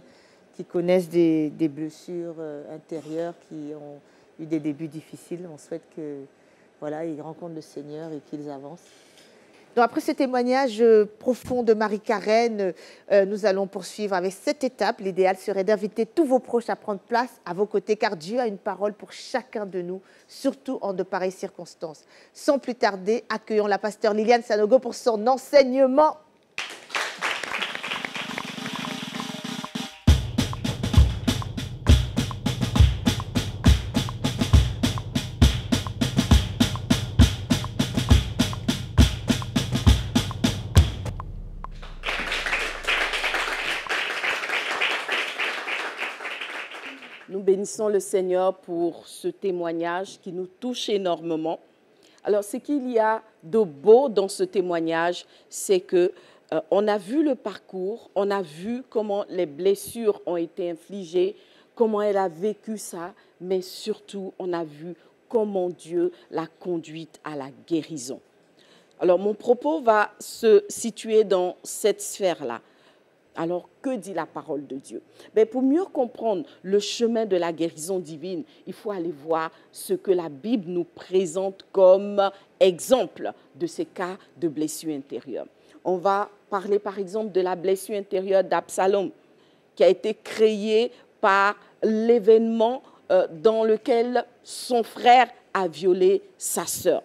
qui connaissent des blessures intérieures, qui ont eu des débuts difficiles. On souhaite que, voilà, ils rencontrent le Seigneur et qu'ils avancent. Donc après ce témoignage profond de Marie-Karen, nous allons poursuivre avec cette étape. L'idéal serait d'inviter tous vos proches à prendre place à vos côtés, car Dieu a une parole pour chacun de nous, surtout en de pareilles circonstances. Sans plus tarder, accueillons la pasteure Liliane Sanogo pour son enseignement. Nous bénissons le Seigneur pour ce témoignage qui nous touche énormément. Alors, ce qu'il y a de beau dans ce témoignage, c'est que on a vu le parcours, on a vu comment les blessures ont été infligées, comment elle a vécu ça, mais surtout, on a vu comment Dieu l'a conduite à la guérison. Alors, mon propos va se situer dans cette sphère-là. Alors, que dit la parole de Dieu? Mais pour mieux comprendre le chemin de la guérison divine, il faut aller voir ce que la Bible nous présente comme exemple de ces cas de blessure intérieure. On va parler par exemple de la blessure intérieure d'Absalom, qui a été créée par l'événement dans lequel son frère a violé sa sœur.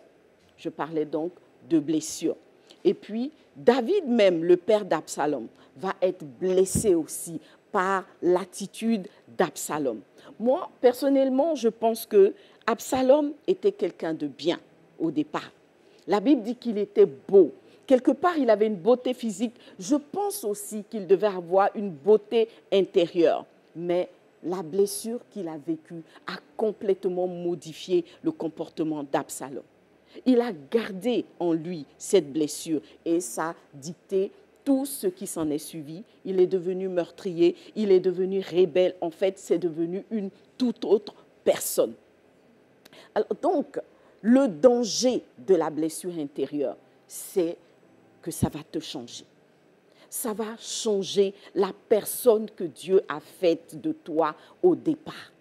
Je parlais donc de blessure. Et puis, David même, le père d'Absalom, va être blessé aussi par l'attitude d'Absalom. Moi, personnellement, je pense que Absalom était quelqu'un de bien au départ. La Bible dit qu'il était beau, Quelque part, il avait une beauté physique. Je pense aussi qu'il devait avoir une beauté intérieure. Mais la blessure qu'il a vécue a complètement modifié le comportement d'Absalom. Il a gardé en lui cette blessure et ça a dicté tout ce qui s'en est suivi. Il est devenu meurtrier, il est devenu rebelle. En fait, c'est devenu une toute autre personne. Alors, donc, le danger de la blessure intérieure, c'est que ça va te changer. Ça va changer la personne que Dieu a faite de toi au départ.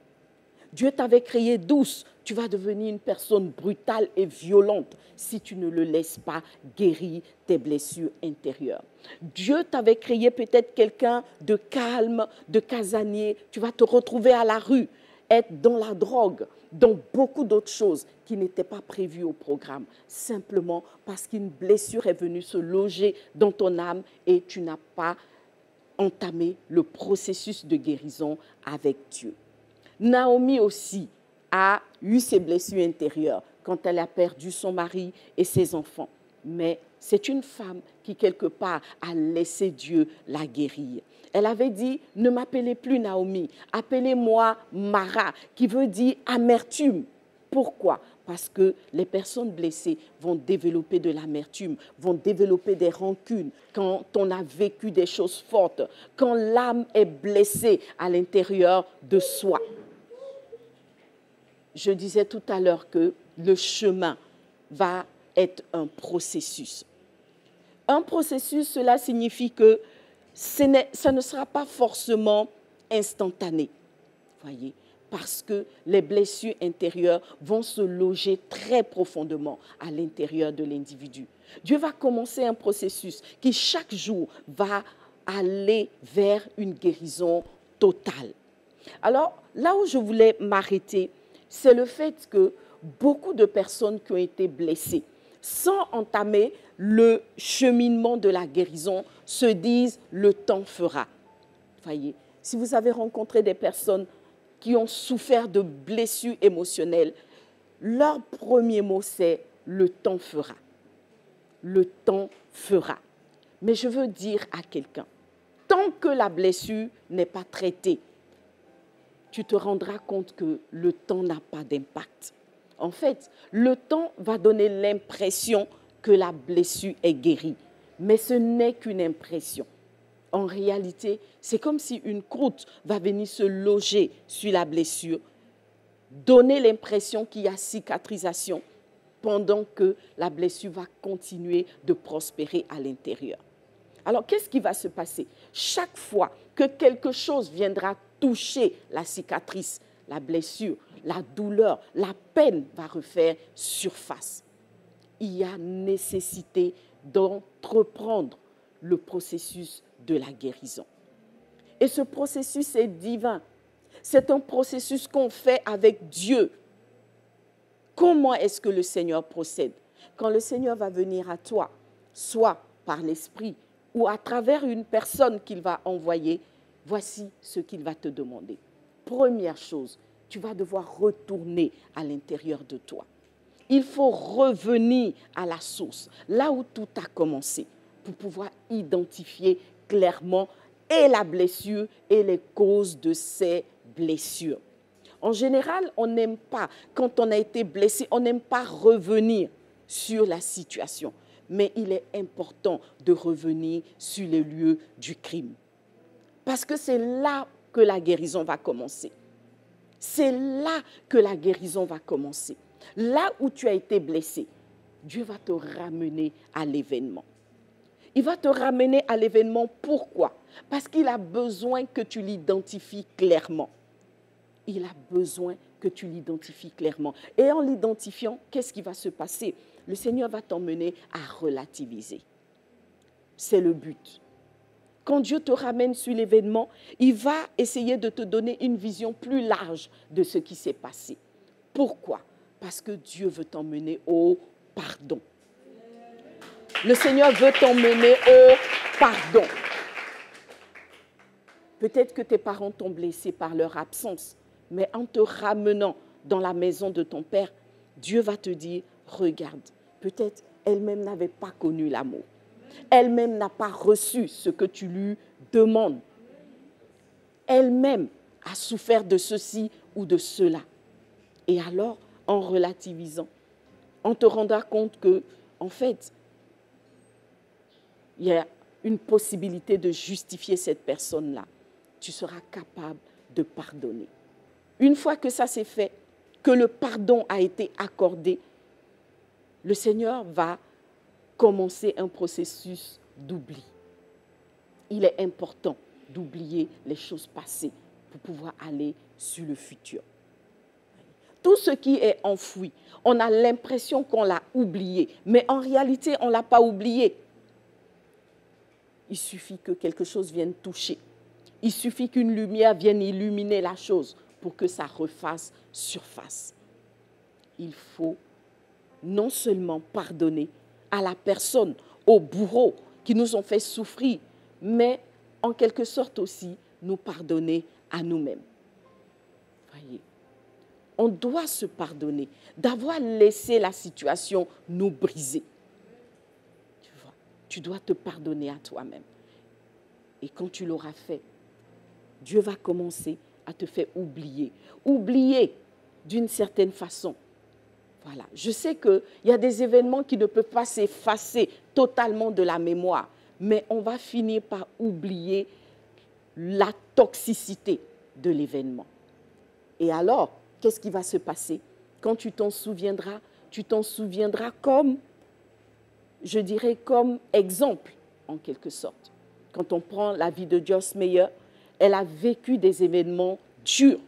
Dieu t'avait créé douce, tu vas devenir une personne brutale et violente si tu ne le laisses pas guérir tes blessures intérieures. Dieu t'avait créé peut-être quelqu'un de calme, de casanier, tu vas te retrouver à la rue, être dans la drogue, dans beaucoup d'autres choses qui n'étaient pas prévues au programme, simplement parce qu'une blessure est venue se loger dans ton âme et tu n'as pas entamé le processus de guérison avec Dieu. Naomi aussi a eu ses blessures intérieures quand elle a perdu son mari et ses enfants. Mais c'est une femme qui, quelque part, a laissé Dieu la guérir. Elle avait dit, ne m'appelez plus Naomi, appelez-moi Mara, qui veut dire amertume. Pourquoi? Parce que les personnes blessées vont développer de l'amertume, vont développer des rancunes. Quand on a vécu des choses fortes, quand l'âme est blessée à l'intérieur de soi. Je disais tout à l'heure que le chemin va être un processus. Un processus, cela signifie que ça ne sera pas forcément instantané, voyez, parce que les blessures intérieures vont se loger très profondément à l'intérieur de l'individu. Dieu va commencer un processus qui chaque jour va aller vers une guérison totale. Alors, là où je voulais m'arrêter, c'est le fait que beaucoup de personnes qui ont été blessées, sans entamer le cheminement de la guérison, se disent « le temps fera ». Voyez, si vous avez rencontré des personnes qui ont souffert de blessures émotionnelles, leur premier mot c'est « le temps fera ». Le temps fera. Mais je veux dire à quelqu'un, tant que la blessure n'est pas traitée, tu te rendras compte que le temps n'a pas d'impact. En fait, le temps va donner l'impression que la blessure est guérie. Mais ce n'est qu'une impression. En réalité, c'est comme si une croûte va venir se loger sur la blessure, donner l'impression qu'il y a cicatrisation pendant que la blessure va continuer de prospérer à l'intérieur. Alors, qu'est-ce qui va se passer? Chaque fois que quelque chose viendra toucher la cicatrice, la blessure, la douleur, la peine va refaire surface. Il y a nécessité d'entreprendre le processus de la guérison. Et ce processus est divin. C'est un processus qu'on fait avec Dieu. Comment est-ce que le Seigneur procède? Quand le Seigneur va venir à toi, soit par l'Esprit ou à travers une personne qu'il va envoyer, voici ce qu'il va te demander. Première chose, tu vas devoir retourner à l'intérieur de toi. Il faut revenir à la source, là où tout a commencé, pour pouvoir identifier clairement et la blessure et les causes de ces blessures. En général, on n'aime pas, quand on a été blessé, on n'aime pas revenir sur la situation. Mais il est important de revenir sur les lieux du crime. Parce que c'est là que la guérison va commencer. C'est là que la guérison va commencer. Là où tu as été blessé, Dieu va te ramener à l'événement. Il va te ramener à l'événement. Pourquoi? Parce qu'il a besoin que tu l'identifies clairement. Il a besoin que tu l'identifies clairement. Et en l'identifiant, qu'est-ce qui va se passer? Le Seigneur va t'emmener à relativiser. C'est le but. Quand Dieu te ramène sur l'événement, il va essayer de te donner une vision plus large de ce qui s'est passé. Pourquoi? Parce que Dieu veut t'emmener au pardon. Le Seigneur veut t'emmener au pardon. Peut-être que tes parents t'ont blessé par leur absence, mais en te ramenant dans la maison de ton Père, Dieu va te dire, regarde, peut-être elle-même n'avait pas connu l'amour. Elle-même n'a pas reçu ce que tu lui demandes. Elle-même a souffert de ceci ou de cela. Et alors, en relativisant, on te rendra compte que, en fait, il y a une possibilité de justifier cette personne-là. Tu seras capable de pardonner. Une fois que ça s'est fait, que le pardon a été accordé, le Seigneur va commencer un processus d'oubli. Il est important d'oublier les choses passées pour pouvoir aller sur le futur. Tout ce qui est enfoui, on a l'impression qu'on l'a oublié, mais en réalité, on ne l'a pas oublié. Il suffit que quelque chose vienne toucher. Il suffit qu'une lumière vienne illuminer la chose pour que ça refasse surface. Il faut non seulement pardonner à la personne, aux bourreaux qui nous ont fait souffrir, mais en quelque sorte aussi nous pardonner à nous-mêmes. Voyez, on doit se pardonner d'avoir laissé la situation nous briser. Tu vois, tu dois te pardonner à toi-même. Et quand tu l'auras fait, Dieu va commencer à te faire oublier. Oublier d'une certaine façon. Voilà. Je sais qu'il y a des événements qui ne peuvent pas s'effacer totalement de la mémoire, mais on va finir par oublier la toxicité de l'événement. Et alors, qu'est-ce qui va se passer? Quand tu t'en souviendras comme, je dirais, comme exemple, en quelque sorte. Quand on prend la vie de Joyce Meyer, elle a vécu des événements durs.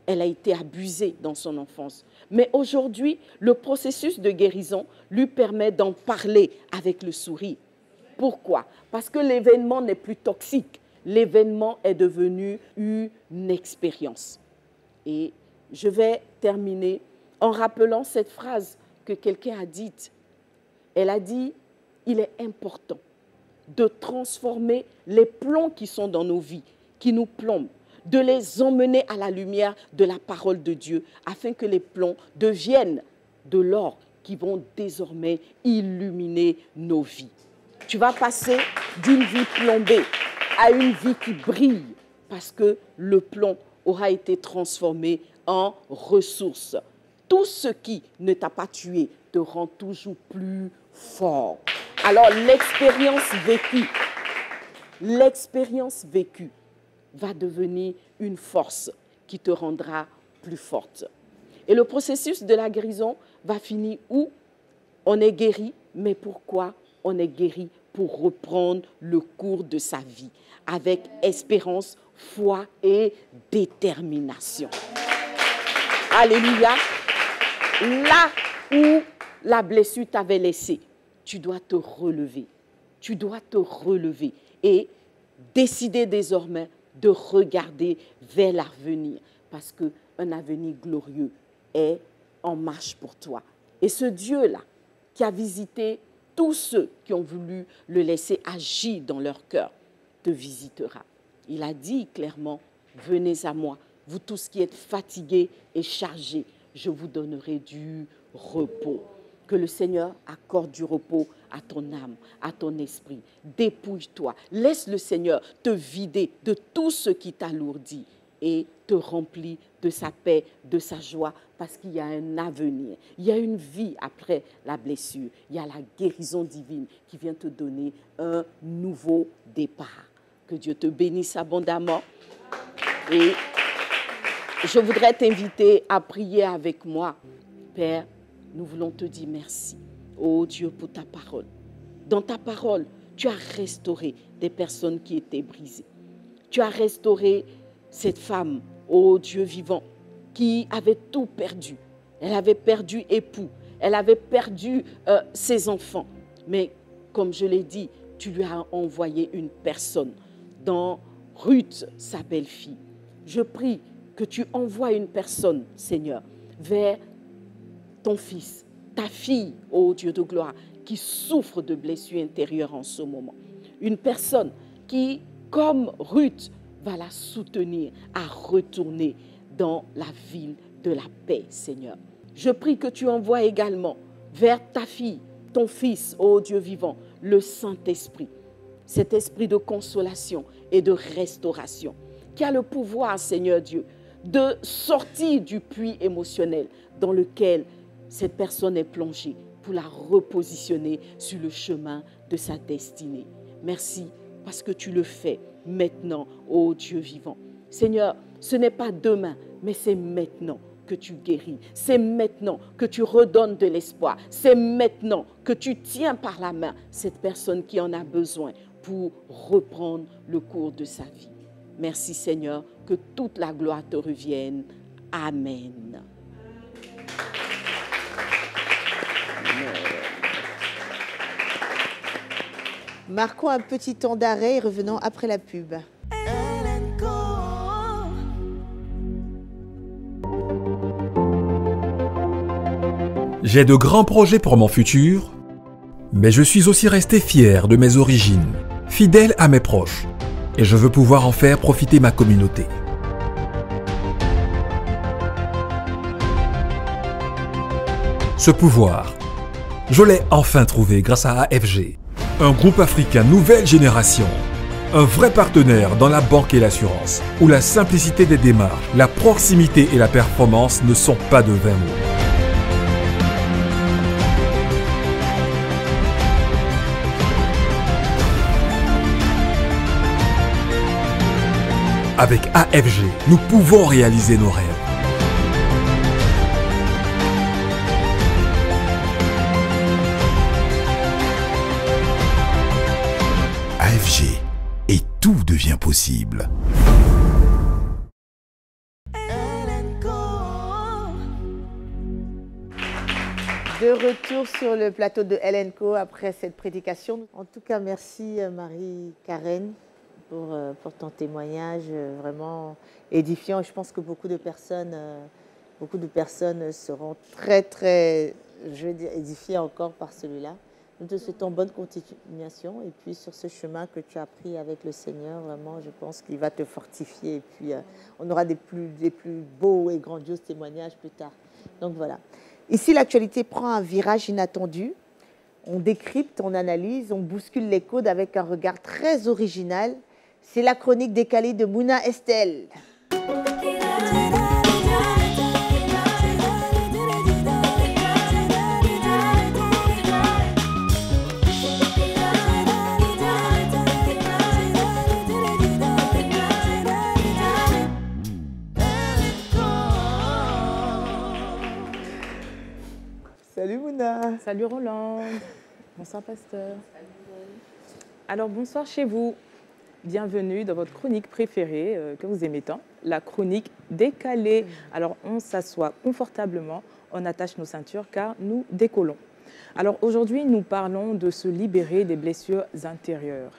Elle a été abusée dans son enfance. Mais aujourd'hui, le processus de guérison lui permet d'en parler avec le sourire. Pourquoi? Parce que l'événement n'est plus toxique. L'événement est devenu une expérience. Et je vais terminer en rappelant cette phrase que quelqu'un a dite. Elle a dit, il est important de transformer les plombs qui sont dans nos vies, qui nous plombent, de les emmener à la lumière de la parole de Dieu, afin que les plombs deviennent de l'or qui vont désormais illuminer nos vies. Tu vas passer d'une vie plombée à une vie qui brille, parce que le plomb aura été transformé en ressource. Tout ce qui ne t'a pas tué te rend toujours plus fort. Alors l'expérience vécue va devenir une force qui te rendra plus forte. Et le processus de la guérison va finir où on est guéri, mais pourquoi on est guéri? Pour reprendre le cours de sa vie avec espérance, foi et détermination. Alléluia. Là où la blessure t'avait laissé, tu dois te relever. Tu dois te relever et décider désormais de regarder vers l'avenir, parce qu'un avenir glorieux est en marche pour toi. Et ce Dieu-là, qui a visité tous ceux qui ont voulu le laisser agir dans leur cœur, te visitera. Il a dit clairement, venez à moi, vous tous qui êtes fatigués et chargés, je vous donnerai du repos. Que le Seigneur accorde du repos à ton âme, à ton esprit. Dépouille-toi. Laisse le Seigneur te vider de tout ce qui t'alourdit et te remplit de sa paix, de sa joie, parce qu'il y a un avenir. Il y a une vie après la blessure. Il y a la guérison divine qui vient te donner un nouveau départ. Que Dieu te bénisse abondamment. Et je voudrais t'inviter à prier avec moi. Père, nous voulons te dire merci, oh Dieu, pour ta parole. Dans ta parole, tu as restauré des personnes qui étaient brisées. Tu as restauré cette femme, oh Dieu vivant, qui avait tout perdu. Elle avait perdu époux, elle avait perdu ses enfants. Mais comme je l'ai dit, tu lui as envoyé une personne, dans Ruth, sa belle-fille. Je prie que tu envoies une personne, Seigneur, vers ton fils, ta fille, ô Dieu de gloire, qui souffre de blessures intérieures en ce moment. Une personne qui, comme Ruth, va la soutenir à retourner dans la ville de la paix, Seigneur. Je prie que tu envoies également vers ta fille ton Fils, ô Dieu vivant, le Saint-Esprit, cet esprit de consolation et de restauration, qui a le pouvoir, Seigneur Dieu, de sortir du puits émotionnel dans lequel cette personne est plongée pour la repositionner sur le chemin de sa destinée. Merci parce que tu le fais maintenant, ô Dieu vivant. Seigneur, ce n'est pas demain, mais c'est maintenant que tu guéris. C'est maintenant que tu redonnes de l'espoir. C'est maintenant que tu tiens par la main cette personne qui en a besoin pour reprendre le cours de sa vie. Merci Seigneur, que toute la gloire te revienne. Amen. Marquons un petit temps d'arrêt et revenons après la pub. J'ai de grands projets pour mon futur, mais je suis aussi resté fier de mes origines, fidèle à mes proches, et je veux pouvoir en faire profiter ma communauté. Ce pouvoir, je l'ai enfin trouvé grâce à AFG, un groupe africain nouvelle génération, un vrai partenaire dans la banque et l'assurance, où la simplicité des démarches, la proximité et la performance ne sont pas de vains mots. Avec AFG, nous pouvons réaliser nos rêves. AFG, et tout devient possible. De retour sur le plateau de LNCO après cette prédication. En tout cas, merci Marie-Karen pour ton témoignage vraiment édifiant. Je pense que beaucoup de personnes seront très, je vais dire, édifiées encore par celui-là. Nous te souhaitons bonne continuation et puis sur ce chemin que tu as pris avec le Seigneur, vraiment, je pense qu'il va te fortifier et puis on aura des plus beaux et grandioses témoignages plus tard. Donc voilà. Ici, l'actualité prend un virage inattendu. On décrypte, on analyse, on bouscule les codes avec un regard très original. C'est la chronique décalée de Mouna Estelle. Salut Mouna. Salut Roland. Bonsoir pasteur. Alors bonsoir chez vous. Bienvenue dans votre chronique préférée que vous aimez tant, la chronique décalée. Alors on s'assoit confortablement, on attache nos ceintures car nous décollons. Alors aujourd'hui nous parlons de se libérer des blessures intérieures.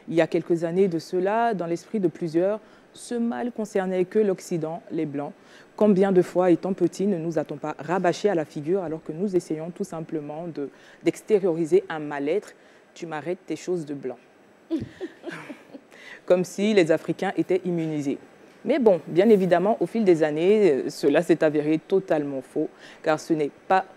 Il y a quelques années de cela, dans l'esprit de plusieurs, ce mal concernait que l'Occident, les Blancs. Combien de fois, étant petits, ne nous a-t-on pas rabâché à la figure alors que nous essayons tout simplement d'extérioriser un mal-être? Tu m'arrêtes tes choses de blanc. Comme si les Africains étaient immunisés. Mais bon, bien évidemment, au fil des années, cela s'est avéré totalement faux, car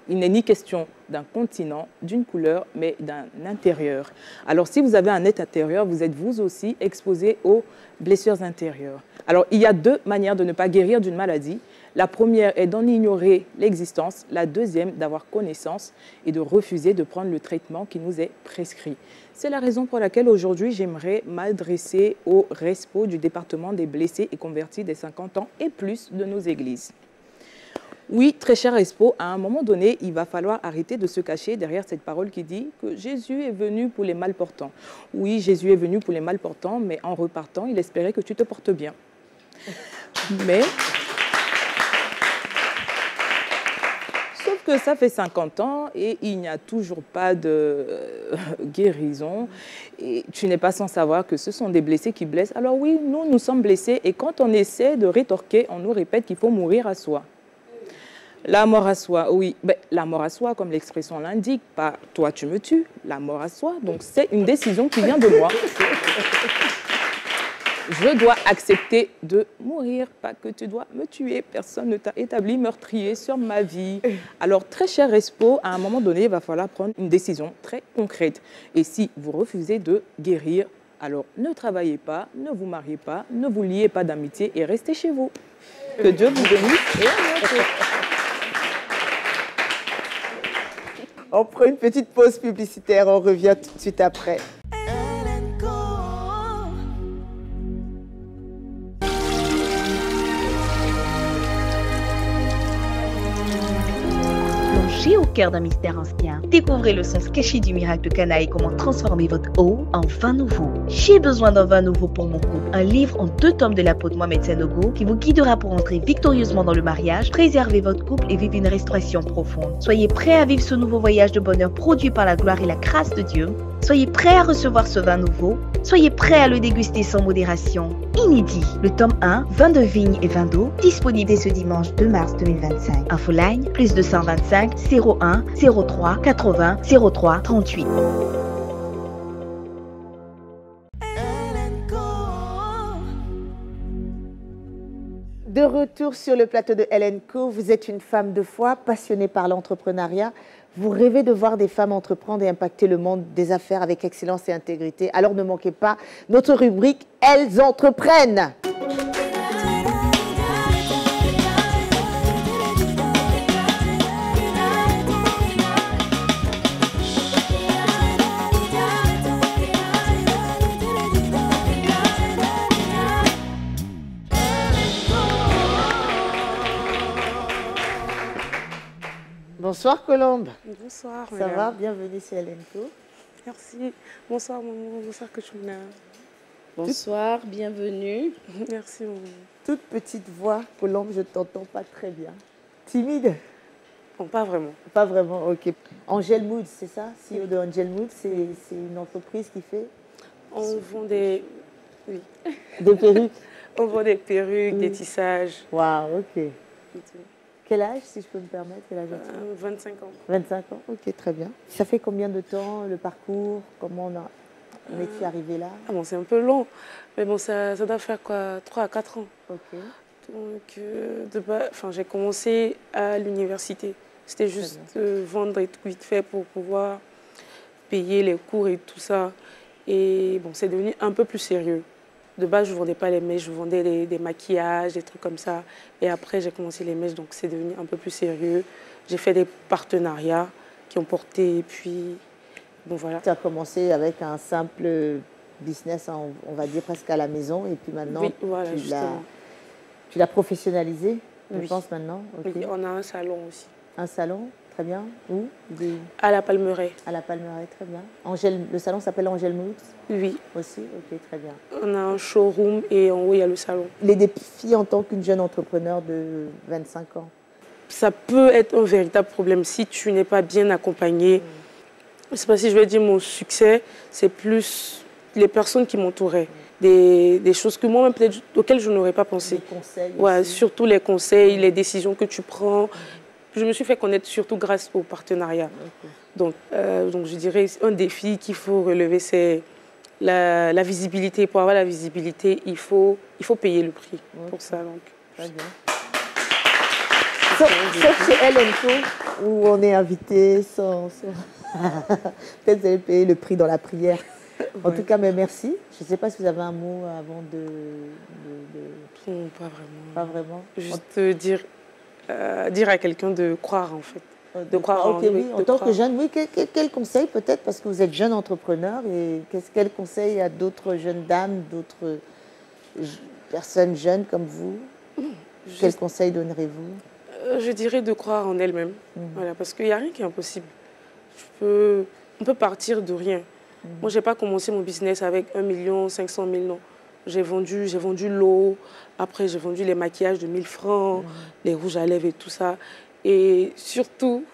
il n'est ni question d'un continent, d'une couleur, mais d'un intérieur. Alors, si vous avez un net intérieur, vous êtes vous aussi exposé aux blessures intérieures. Alors, il y a deux manières de ne pas guérir d'une maladie. La première est d'en ignorer l'existence, la deuxième d'avoir connaissance et de refuser de prendre le traitement qui nous est prescrit. C'est la raison pour laquelle aujourd'hui, j'aimerais m'adresser au RESPO du département des blessés et convertis des 50 ans et plus de nos églises. Oui, très cher RESPO, à un moment donné, il va falloir arrêter de se cacher derrière cette parole qui dit que Jésus est venu pour les malportants. Oui, Jésus est venu pour les malportants, mais en repartant, il espérait que tu te portes bien. Mais... Sauf que ça fait 50 ans et il n'y a toujours pas de guérison. Et tu n'es pas sans savoir que ce sont des blessés qui blessent. Alors oui, nous sommes blessés et quand on essaie de rétorquer, on nous répète qu'il faut mourir à soi. La mort à soi, oui. Ben, la mort à soi, comme l'expression l'indique, pas toi tu me tues, la mort à soi. Donc c'est une décision qui vient de moi. Je dois accepter de mourir, pas que tu dois me tuer. Personne ne t'a établi meurtrier sur ma vie. Alors, très cher Respo, à un moment donné, il va falloir prendre une décision très concrète. Et si vous refusez de guérir, alors ne travaillez pas, ne vous mariez pas, ne vous liez pas d'amitié et restez chez vous. Que Dieu vous bénisse et à bientôt. On prend une petite pause publicitaire, on revient tout de suite après. Plongez au cœur d'un mystère ancien. Découvrez le sens caché du miracle de Cana et comment transformer votre eau en vin nouveau. J'ai besoin d'un vin nouveau pour mon couple. Un livre en 2 tomes de l'apôtre Mohamed Sanogo qui vous guidera pour entrer victorieusement dans le mariage, préserver votre couple et vivre une restauration profonde. Soyez prêts à vivre ce nouveau voyage de bonheur produit par la gloire et la grâce de Dieu. Soyez prêts à recevoir ce vin nouveau. Soyez prêts à le déguster sans modération. Inédit. Le tome 1, vin de vigne et vin d'eau, disponible dès ce dimanche 2 mars 2025. Infoline, plus 225 01 03 80 03 38. De retour sur le plateau de Hélène Co, vous êtes une femme de foi, passionnée par l'entrepreneuriat. Vous rêvez de voir des femmes entreprendre et impacter le monde des affaires avec excellence et intégrité. Alors ne manquez pas notre rubrique « Elles entreprennent ». Bonsoir Colombe. Bonsoir. Ça va? Bienvenue sur Hélène Co. Merci. Bonsoir maman, bonsoir Kachuna. Bonsoir, bienvenue. Merci maman. Toute petite voix, Colombe, je ne t'entends pas très bien. Timide? Bon, pas vraiment. Pas vraiment, ok. Angel Moods, c'est ça? CEO de Angel Moods, c'est une entreprise qui fait? On vend des... Oui. Des perruques? On vend des perruques, des tissages. Waouh, ok. Quel âge, si je peux me permettre? Quel âge 25 ans. 25 ans, ok, très bien. Ça fait combien de temps, le parcours? Comment on est-tu arrivé là? Ah bon, c'est un peu long, mais bon, ça doit faire quoi, 3 à 4 ans. Ok. Donc, j'ai commencé à l'université. C'était juste vendre et tout vite fait pour pouvoir payer les cours et tout ça. Et bon, c'est devenu un peu plus sérieux. De base, je ne vendais pas les mèches, je vendais des maquillages, des trucs comme ça. Et après, j'ai commencé les mèches, donc c'est devenu un peu plus sérieux. J'ai fait des partenariats qui ont porté, et puis, bon voilà. Tu as commencé avec un simple business, on va dire presque à la maison, et puis maintenant, oui, voilà, tu l'as professionnalisé, je oui. pense maintenant. Okay. Oui, on a un salon aussi. Un salon, très bien. Où? À la Palmeraie. À la Palmeraie, très bien. Le salon s'appelle Angel Moods? Oui. Aussi? Ok, très bien. On a un showroom et en haut, il y a le salon. Les défis en tant qu'une jeune entrepreneur de 25 ans? Ça peut être un véritable problème si tu n'es pas bien accompagné. C'est pas si je vais dire mon succès, c'est plus les personnes qui m'entouraient. Des choses que moi-même, peut-être, auxquelles je n'aurais pas pensé. Des conseils ouais, aussi. surtout les conseils, les décisions que tu prends. Je me suis fait connaître surtout grâce au partenariat. Donc, je dirais un défi qu'il faut relever, c'est la visibilité. Pour avoir la visibilité, il faut payer le prix pour ça. Donc. Très bien. Sauf chez Hélène Co, où on est invité sans... Peut-être vous allez payer le prix dans la prière. En tout cas, mais merci. Je ne sais pas si vous avez un mot avant de... Non, pas vraiment. Pas vraiment. Juste dire à quelqu'un de croire, en fait. De croire en oui. En tant que jeune, oui, quel conseil peut-être, parce que vous êtes jeune entrepreneur, et quel conseil à d'autres jeunes dames, d'autres personnes jeunes comme vous? Quel conseil donnerez-vous? Je dirais de croire en elle-même, voilà, parce qu'il n'y a rien qui est impossible. On peut partir de rien. Moi, je n'ai pas commencé mon business avec 1 500 000, non. J'ai vendu l'eau, après j'ai vendu les maquillages de 1000 francs, les rouges à lèvres et tout ça. Et surtout,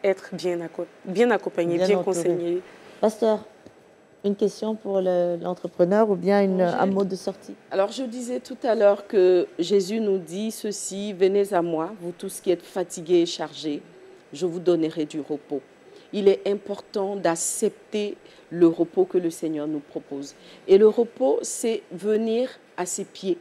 être bien accompagné, bien conseillé. Pasteur, une question pour l'entrepreneur ou bien un mot de sortie? Alors, je disais tout à l'heure que Jésus nous dit ceci, « Venez à moi, vous tous qui êtes fatigués et chargés, je vous donnerai du repos. » il est important d'accepter le repos que le Seigneur nous propose. Et le repos, c'est venir à ses pieds,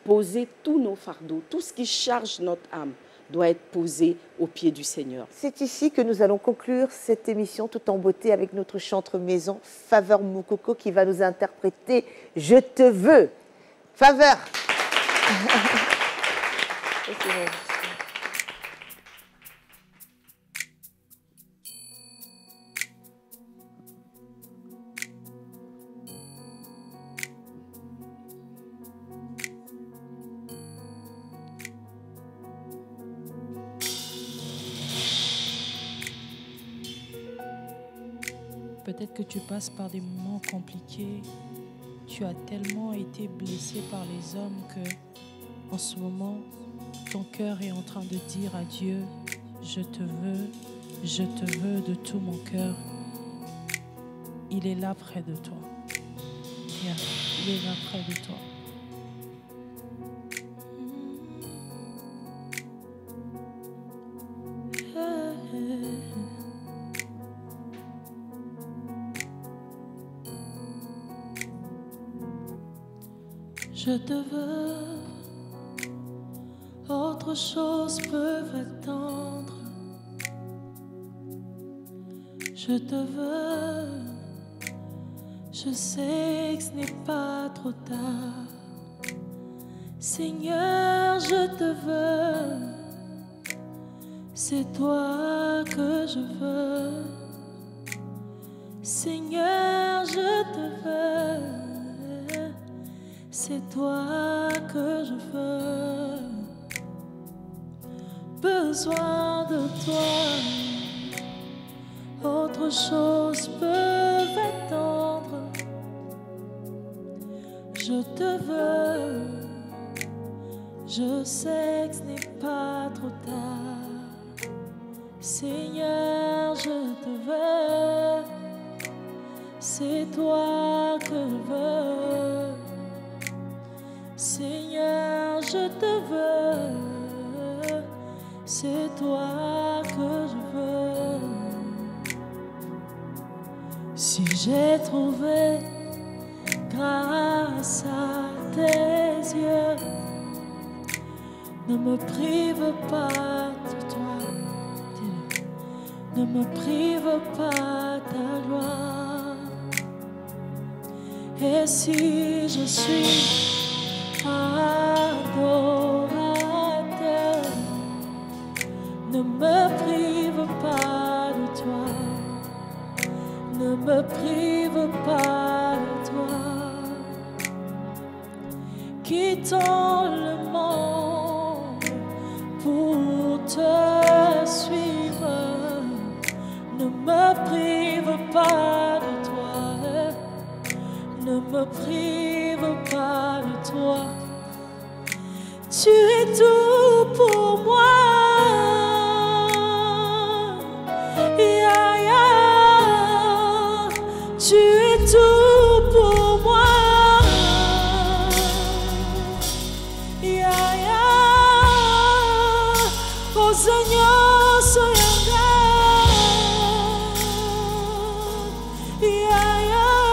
poser tous nos fardeaux, tout ce qui charge notre âme doit être posé aux pieds du Seigneur. C'est ici que nous allons conclure cette émission tout en beauté avec notre chantre maison, Faveur Moukoko, qui va nous interpréter « Je te veux ». Faveur. Peut-être que tu passes par des moments compliqués. Tu as tellement été blessé par les hommes que, en ce moment, ton cœur est en train de dire à Dieu, je te veux de tout mon cœur. Il est là près de toi. Viens, il est là près de toi. Je te veux, autre chose peuvent attendre. Je te veux, je sais que ce n'est pas trop tard. Seigneur, je te veux, c'est toi que je veux. Seigneur, je te veux. C'est toi que je veux, besoin de toi, autre chose peut attendre. Je te veux, je sais que ce n'est pas trop tard. Seigneur, je te veux, c'est toi que je veux. Seigneur, je te veux, c'est toi que je veux. Si j'ai trouvé grâce à tes yeux, ne me prive pas de toi, ne me prive pas ta gloire. Et si je suis adorateur, ne me prive pas de toi, ne me prive pas de toi. Quittons le monde pour te suivre, ne me prive pas de toi, ne me prive pas de toi. Tu es tout pour moi. Yeah, yeah. Tu es tout pour moi. Yeah, yeah. Oh Seigneur, soyanga. Yeah, yeah.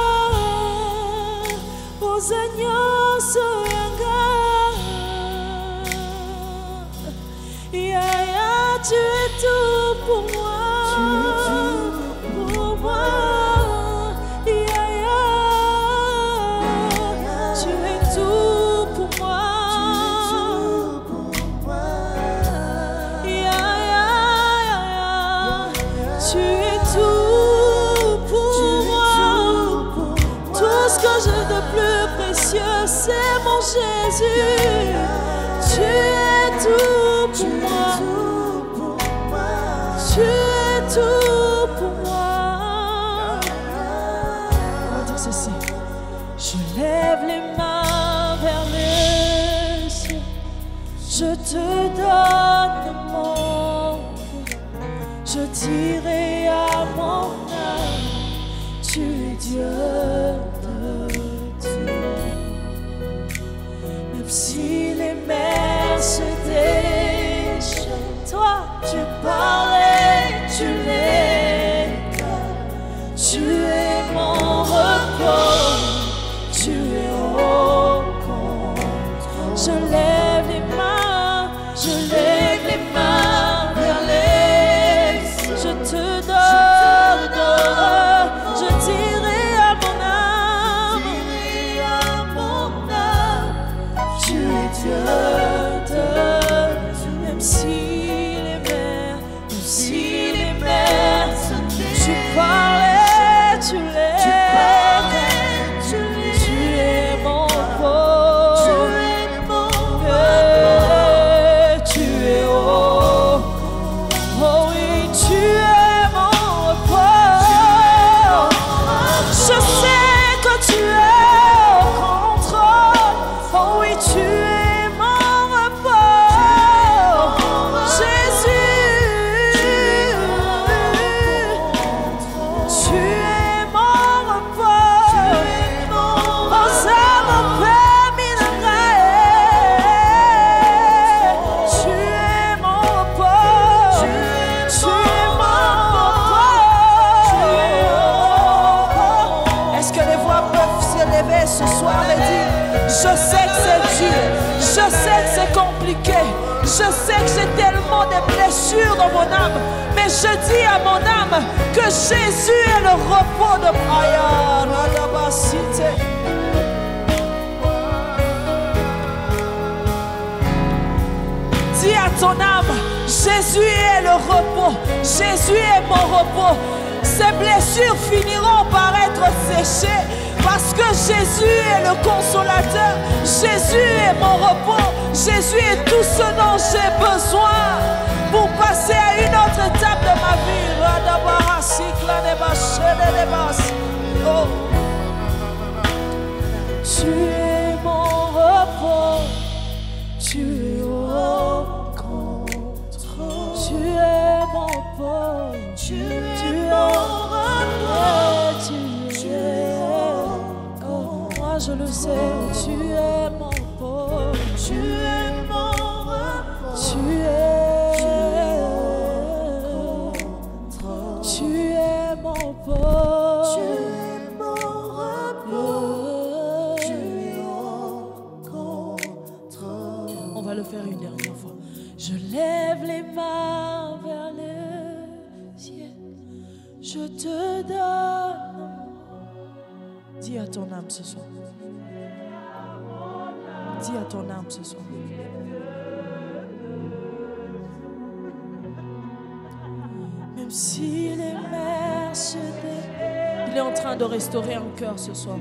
Oh Seigneur, soyanga. Tu es tout pour moi. Tu es tout pour moi. Yeah, yeah. Tu es tout pour moi. Yeah, yeah. Tu es tout pour moi. Tout ce que j'ai de plus précieux, c'est mon Jésus. Tu es tout pour moi. Tu es tout pour moi. On va dire ceci. Je lève les mains vers le ciel. Je te donne mon cœur. Je dirai à mon âme, tu es Dieu de tout. Même si les mers se déchaînent, toi tu parlais, tu les Je lève les mains vers les cieux. Je te donne. Je dirai à mon âme, tu es Dieu. Même si les mers, tu parlais, tu l'es. Tu es mon repos. Tu es oh oui, tu es mon repos. Je sais que tu es au contrôle. Oh oui, tu es mon repos. Jésus, tu es mon repos. Oh, ça mon Père Minaï. Tu es mon repos. Tu es mon repos. Est-ce que les voix peuvent se lever ce soir et dire, je sais que c'est dur, je sais que c'est compliqué, je sais que j'ai tellement de blessures dans mon âme, mais je dis à mon âme que Jésus est le repos de Aya Radabasite. Dis à ton âme, Jésus est le repos, Jésus est mon repos. Ces blessures finiront par être séchées parce que Jésus est le consolateur, Jésus est mon repos, Jésus est tout ce dont j'ai besoin pour passer à une autre étape de ma vie. Oh. Tu es mon repos, tu es au contrôle, tu es mon repos, tu es mon repos, tu es oh, moi je le sais, tu es mon repos, tu es mon repos, tu es mon repos, tu es mon repos, tu es au contrôle. On va le faire une dernière fois. Je lève les mains vers le ciel, je te donne. Dis à ton âme ce soir. Dis à ton âme ce soir. Même si les mers se déplacent, il est en train de restaurer un cœur ce soir.